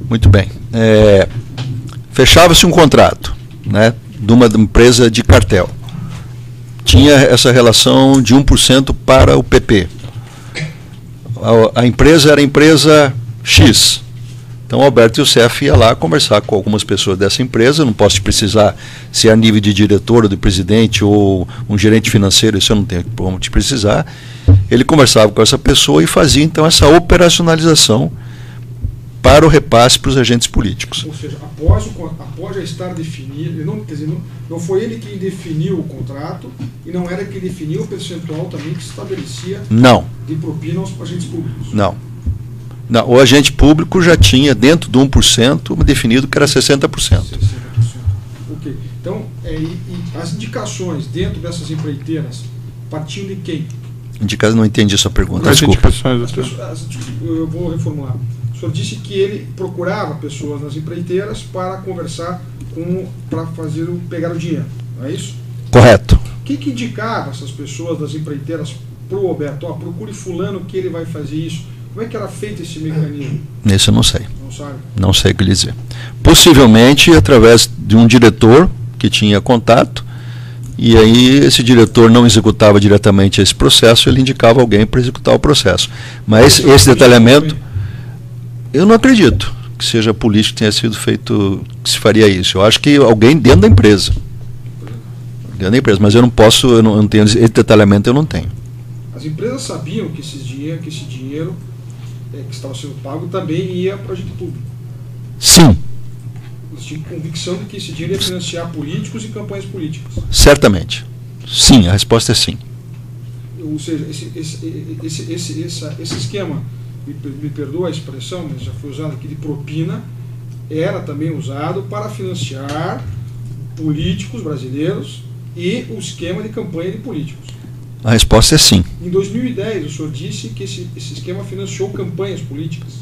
Muito bem. Fechava-se um contrato, né, de uma empresa de cartel. Tinha essa relação de 1% para o PP. A empresa era a empresa X. Então o Alberto Youssef ia lá conversar com algumas pessoas dessa empresa, não posso precisar se é a nível de diretor ou de presidente ou um gerente financeiro, isso eu não tenho como te precisar. Ele conversava com essa pessoa e fazia então essa operacionalização para o repasse para os agentes políticos. Ou seja, após já estar definido, não foi ele quem definiu o contrato e não era quem definiu o percentual também que se estabelecia de propina aos agentes públicos. Não, o agente público já tinha dentro do 1% definido que era 60%. 60%. Ok. Então, as indicações dentro dessas empreiteiras partiam de quem? Não entendi essa pergunta, desculpa. Eu vou reformular. O senhor disse que ele procurava pessoas nas empreiteiras para conversar para pegar o dinheiro, não é isso? Correto. Quem que indicava essas pessoas das empreiteiras para o Alberto? Procure fulano que ele vai fazer isso. Como é que era feito esse mecanismo? Isso eu não sei. Não sabe? Não sei o que lhe dizer. Possivelmente através de um diretor que tinha contato, e aí esse diretor não executava diretamente esse processo, ele indicava alguém para executar o processo. Mas esse detalhamento, eu não acredito que seja político que tenha sido feito, que se faria isso. Eu acho que alguém dentro da empresa. Mas eu não posso, eu não tenho, esse detalhamento eu não tenho. As As empresas sabiam que esse dinheiro que estava sendo pago também ia para agente público. Sim. Eles tinham convicção de que esse dinheiro ia financiar políticos e campanhas políticas. Certamente. Sim, a resposta é sim. Ou seja, esse esquema, me perdoa a expressão, mas já foi usado aqui, de propina, era também usado para financiar políticos brasileiros e o esquema de campanha de políticos. A resposta é sim. Em 2010, o senhor disse que esse esquema financiou campanhas políticas.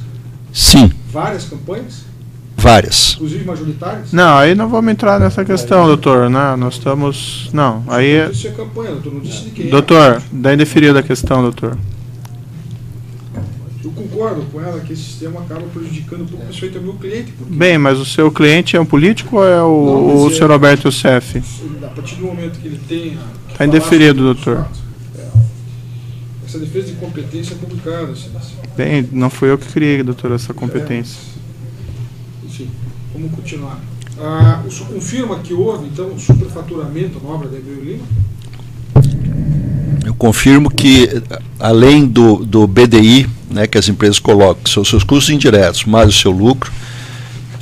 Sim. Várias campanhas? Várias. Inclusive majoritárias? Não, aí não vamos entrar nessa questão, doutor, né? Nós estamos... Não, aí... Não disse a campanha, doutor, não disse de quem. Doutor, dá indeferido a questão, doutor. Eu concordo com ela que esse sistema acaba prejudicando um pouco, principalmente o meu cliente. Bem, mas o seu cliente é um político ou é Não, o senhor Roberto Youssef? A partir do momento que ele tenha... Está indeferido, doutor. Essa defesa de competência é complicada, excelência. Bem, não fui eu que criei, doutor, essa competência. Enfim, vamos continuar. O senhor confirma que houve, então, superfaturamento na obra da Hebreu Lima? Eu confirmo que, além do BDI, né, que as empresas colocam, são seus custos indiretos mais o seu lucro,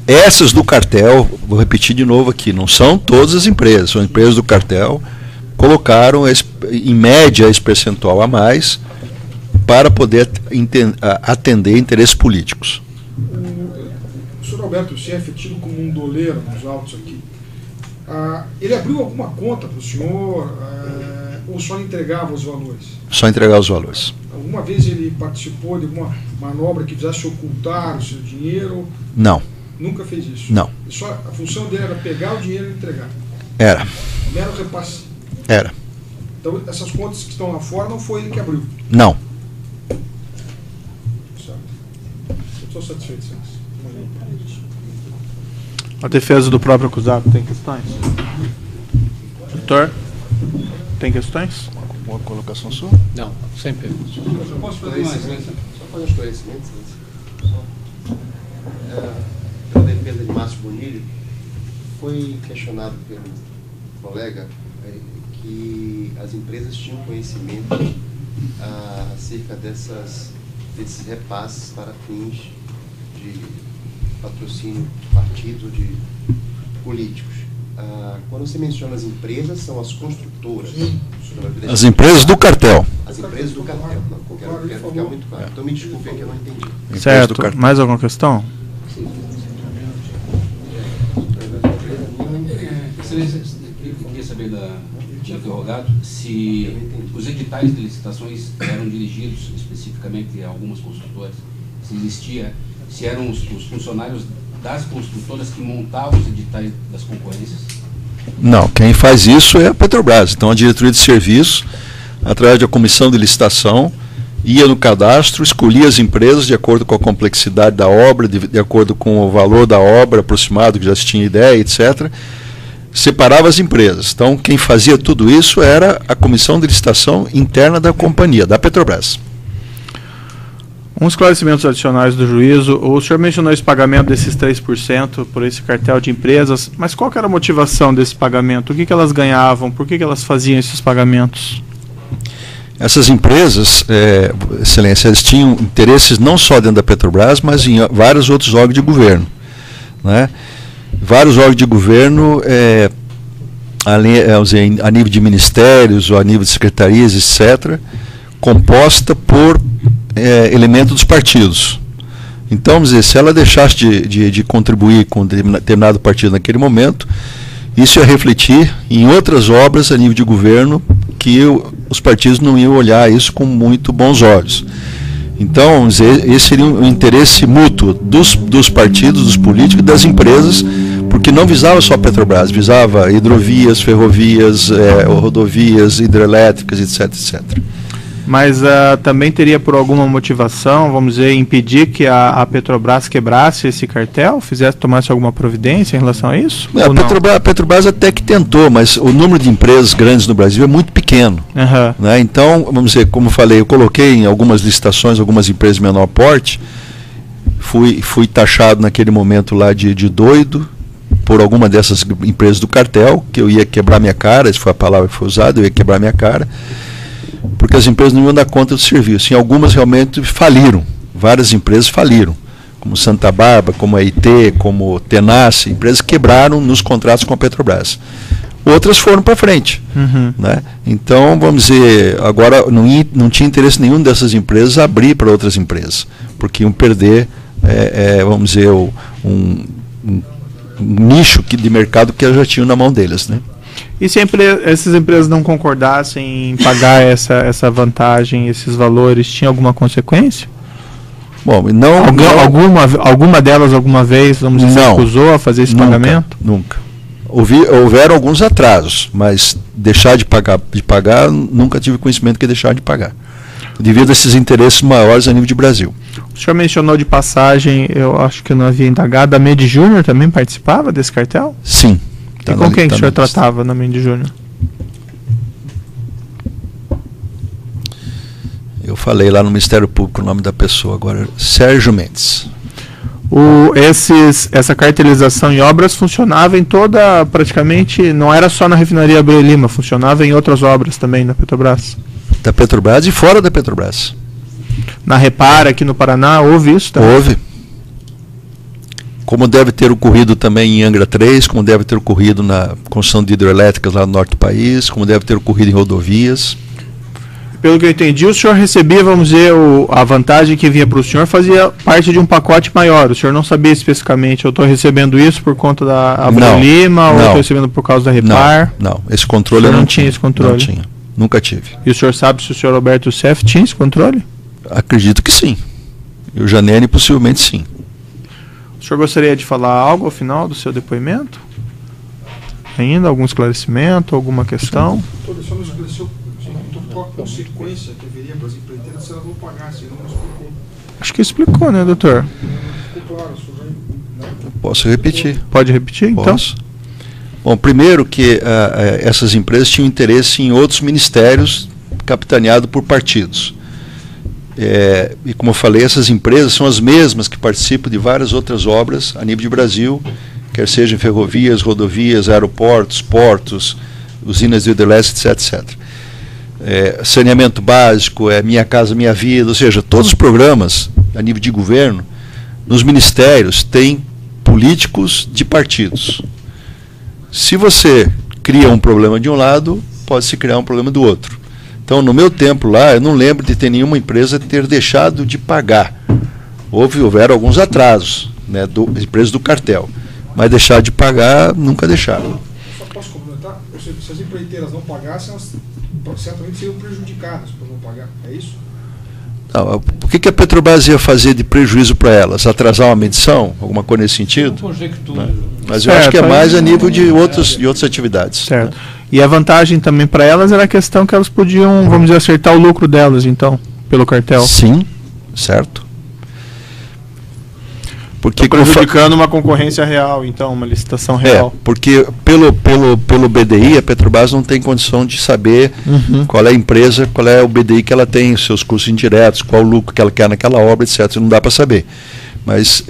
essas do cartel, vou repetir de novo aqui, não são todas as empresas, são empresas do cartel, colocaram em média esse percentual a mais para poder atender interesses políticos. O senhor Roberto Youssef, tido como um doleiro nos autos aqui, ele abriu alguma conta para o senhor ou só entregava os valores? Só entregar os valores. Alguma vez ele participou de alguma manobra que fizesse ocultar o seu dinheiro? Não. Nunca fez isso? Não. Só a função dele era pegar o dinheiro e entregar? Era. Mero repasse? Era. Então, essas contas que estão lá fora não foi ele que abriu? Não. Certo. Eu estou satisfeito, senhor. A defesa do próprio acusado tem questões? Doutor, tem questões? Uma colocação sua? Não, sem perguntas. Eu posso fazer mais, né? Só fazer um esclarecimento, pela defesa de Márcio Bonilho, foi questionado pelo colega que as empresas tinham conhecimento acerca desses repasses para fins de patrocínio de partidos ou de políticos. Quando você menciona as empresas, são as construtoras. As empresas do cartel. As empresas do cartel. Não, quero ficar muito claro. Então me desculpe que eu não entendi. Certo. Mais alguma questão? Eu queria saber do interrogado se os editais de licitações eram dirigidos especificamente a algumas construtoras, se eram os funcionários das construtoras que montavam os editais das concorrências. Não, quem faz isso é a Petrobras. Então a diretoria de serviço, através da comissão de licitação, ia no cadastro, escolhia as empresas de acordo com a complexidade da obra, de acordo com o valor da obra aproximado, que já se tinha ideia, etc. Separava as empresas. Então quem fazia tudo isso era a comissão de licitação interna da companhia, da Petrobras. Uns esclarecimentos adicionais do juízo. O senhor mencionou esse pagamento desses 3% por esse cartel de empresas, mas qual que era a motivação desse pagamento? O que elas ganhavam? Por que elas faziam esses pagamentos? Essas empresas, Excelência, eles tinham interesses não só dentro da Petrobras, mas em vários outros órgãos de governo, né? Vários órgãos de governo, a nível de ministérios ou a nível de secretarias, etc., composta por elemento dos partidos. Então, vamos dizer, se ela deixasse de contribuir com determinado partido naquele momento, isso ia refletir em outras obras a nível de governo que os partidos não iam olhar isso com muito bons olhos. Então, vamos dizer, esse seria um interesse mútuo dos partidos, dos políticos e das empresas, porque não visava só a Petrobras, visava hidrovias, ferrovias, rodovias, hidrelétricas, etc, etc. Mas também teria por alguma motivação, vamos dizer, impedir que a Petrobras quebrasse esse cartel, tomasse alguma providência em relação a isso? A Petrobras até que tentou, mas o número de empresas grandes no Brasil é muito pequeno. Uhum. Né? Então, vamos dizer, como eu falei, eu coloquei em algumas licitações, algumas empresas de menor porte, fui taxado naquele momento lá de doido por alguma dessas empresas do cartel, que eu ia quebrar minha cara, essa foi a palavra que foi usada, eu ia quebrar minha cara. porque as empresas não iam dar conta do serviço. Em algumas realmente faliram, várias empresas faliram, como Santa Bárbara, como a IT, como Tenace, empresas quebraram nos contratos com a Petrobras. Outras foram para frente. Né? Então, vamos dizer, agora não tinha interesse nenhum dessas empresas abrir para outras empresas, porque iam perder, vamos dizer, um nicho de mercado que elas já tinham na mão deles. Né? E se essas empresas não concordassem em pagar essa vantagem, esses valores, tinha alguma consequência? Bom, alguma delas alguma vez, vamos dizer, se recusou a fazer esse pagamento? Nunca. Houveram alguns atrasos, mas deixar de pagar, nunca tive conhecimento que deixar de pagar, devido a esses interesses maiores a nível de Brasil. O senhor mencionou de passagem, eu acho que eu não havia indagado, a Medi Júnior também participava desse cartel? Sim. E com quem que o senhor tratava na Medi Júnior? Eu falei lá no Ministério Público o nome da pessoa agora, Sérgio Mendes. Essa cartelização em obras funcionava em toda, praticamente, não era só na refinaria Abreu Lima, funcionava em outras obras também da Petrobras? Da Petrobras e fora da Petrobras. Na Repara, aqui no Paraná, houve isso também? Houve. Como deve ter ocorrido também em Angra 3, como deve ter ocorrido na construção de hidrelétricas lá no norte do país, como deve ter ocorrido em rodovias. Pelo que eu entendi, o senhor recebia, vamos dizer, a vantagem que vinha para o senhor fazia parte de um pacote maior. O senhor não sabia especificamente, eu estou recebendo isso por conta da Abreu Lima, ou estou recebendo por causa da Repar? Não, esse controle eu não tinha esse controle? Não tinha, nunca tive. E o senhor sabe se o senhor Roberto Seff tinha esse controle? Acredito que sim. E o Janene possivelmente sim. O senhor gostaria de falar algo ao final do seu depoimento? Ainda? Algum esclarecimento, alguma questão? O senhor não esclareceu qual a consequência que haveria para as empreiteiras se elas não pagassem, não explicou. Acho que explicou, né, doutor? Ficou claro, o senhor já... Posso repetir? Pode repetir, então? Posso. Bom, primeiro que essas empresas tinham interesse em outros ministérios capitaneados por partidos. E como eu falei, essas empresas são as mesmas que participam de várias outras obras a nível de Brasil, quer seja em ferrovias, rodovias, aeroportos, portos, usinas de hidrelétrica, etc. Saneamento básico, Minha Casa Minha Vida, ou seja, todos os programas a nível de governo, nos ministérios, têm políticos de partidos. Se você cria um problema de um lado, pode-se criar um problema do outro. Então, no meu tempo lá, eu não lembro de ter nenhuma empresa ter deixado de pagar. Houveram alguns atrasos, né, empresas do cartel, mas deixar de pagar, nunca deixaram. Só posso complementar? Se as empreiteiras não pagassem, elas certamente seriam prejudicadas por não pagar, é isso? Não, o que a Petrobras ia fazer de prejuízo para elas? Atrasar uma medição? Alguma coisa nesse sentido? Conjectura. Mas eu acho que é mais a nível de outras atividades. Certo. E a vantagem também para elas era a questão que elas podiam, vamos dizer, acertar o lucro delas, então, pelo cartel. Sim, certo. Porque prejudicando uma concorrência real, então, uma licitação real. Porque pelo BDI, a Petrobras não tem condição de saber qual é a empresa, qual é o BDI que ela tem, os seus custos indiretos, qual o lucro que ela quer naquela obra, etc. Não dá para saber. Mas,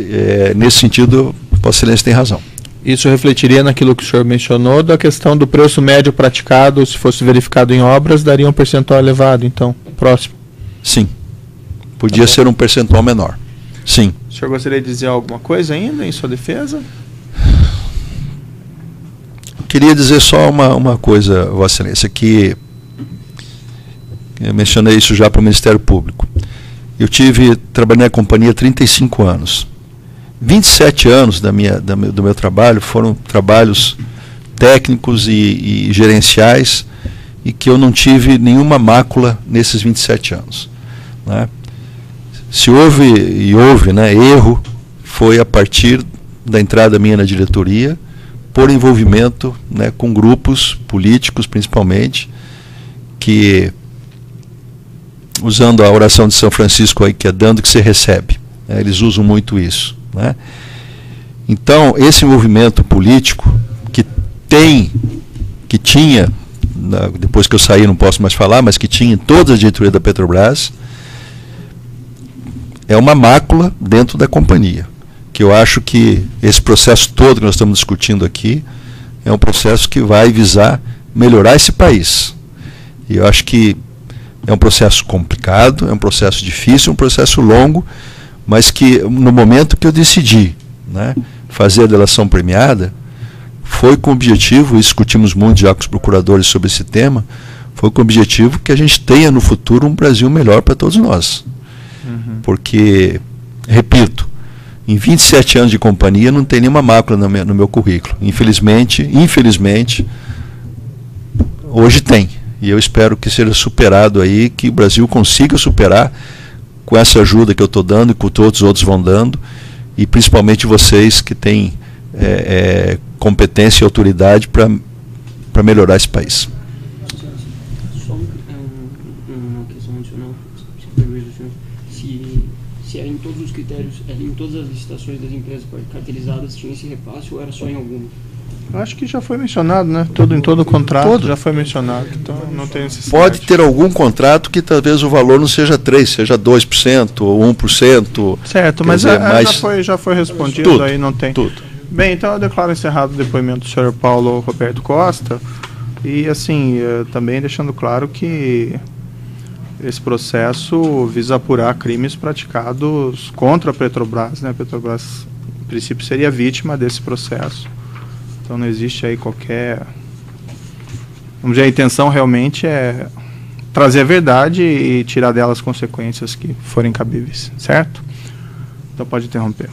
nesse sentido, Vossa Excelência tem razão. Isso refletiria naquilo que o senhor mencionou, da questão do preço médio praticado, se fosse verificado em obras, daria um percentual elevado, então, próximo? Sim. Podia ser um percentual menor. Sim. O senhor gostaria de dizer alguma coisa ainda em sua defesa? Queria dizer só uma coisa, Vossa Excelência, que eu mencionei isso já para o Ministério Público. Trabalhei na companhia há 35 anos. 27 anos do meu trabalho foram trabalhos técnicos e gerenciais e que eu não tive nenhuma mácula nesses 27 anos. Né? Se houve, né, erro, foi a partir da entrada minha na diretoria, por envolvimento, né, com grupos políticos, principalmente, que, usando a oração de São Francisco aí, que é dando que você recebe, né, eles usam muito isso. Né? Então, esse movimento político que tinha, depois que eu saí não posso mais falar, mas que tinha em toda a diretoria da Petrobras, é uma mácula dentro da companhia, que eu acho que esse processo todo que nós estamos discutindo aqui é um processo que vai visar melhorar esse país. E eu acho que É um processo complicado, é um processo difícil, um processo longo, mas que no momento que eu decidi, né, fazer a delação premiada, foi com o objetivo, e discutimos muito já com os procuradores sobre esse tema, foi com o objetivo que a gente tenha no futuro um Brasil melhor para todos nós. Porque, repito, em 27 anos de companhia não tem nenhuma mácula no meu currículo. Infelizmente, hoje tem. E eu espero que seja superado aí, que o Brasil consiga superar com essa ajuda que eu estou dando e que todos os outros vão dando, e principalmente vocês que têm competência e autoridade para melhorar esse país. Só uma questão adicional, se permite, senhor. Se era em todos os critérios, era em todas as licitações das empresas cartelizadas, tinha esse repasse ou era só em alguma? Acho que já foi mencionado, né? Em todo o contrato já foi mencionado, então não tem necessidade. Pode ter algum contrato que talvez o valor não seja 3%, seja 2% ou 1%. Certo, mas já foi respondido, tudo, aí não tem. Tudo. Bem, então eu declaro encerrado o depoimento do senhor Paulo Roberto Costa, e assim, também deixando claro que esse processo visa apurar crimes praticados contra a Petrobras, né? A Petrobras, em princípio, seria vítima desse processo. Então não existe aí qualquer... Vamos dizer, a intenção realmente é trazer a verdade e tirar dela as consequências que forem cabíveis, certo? Então pode interromper.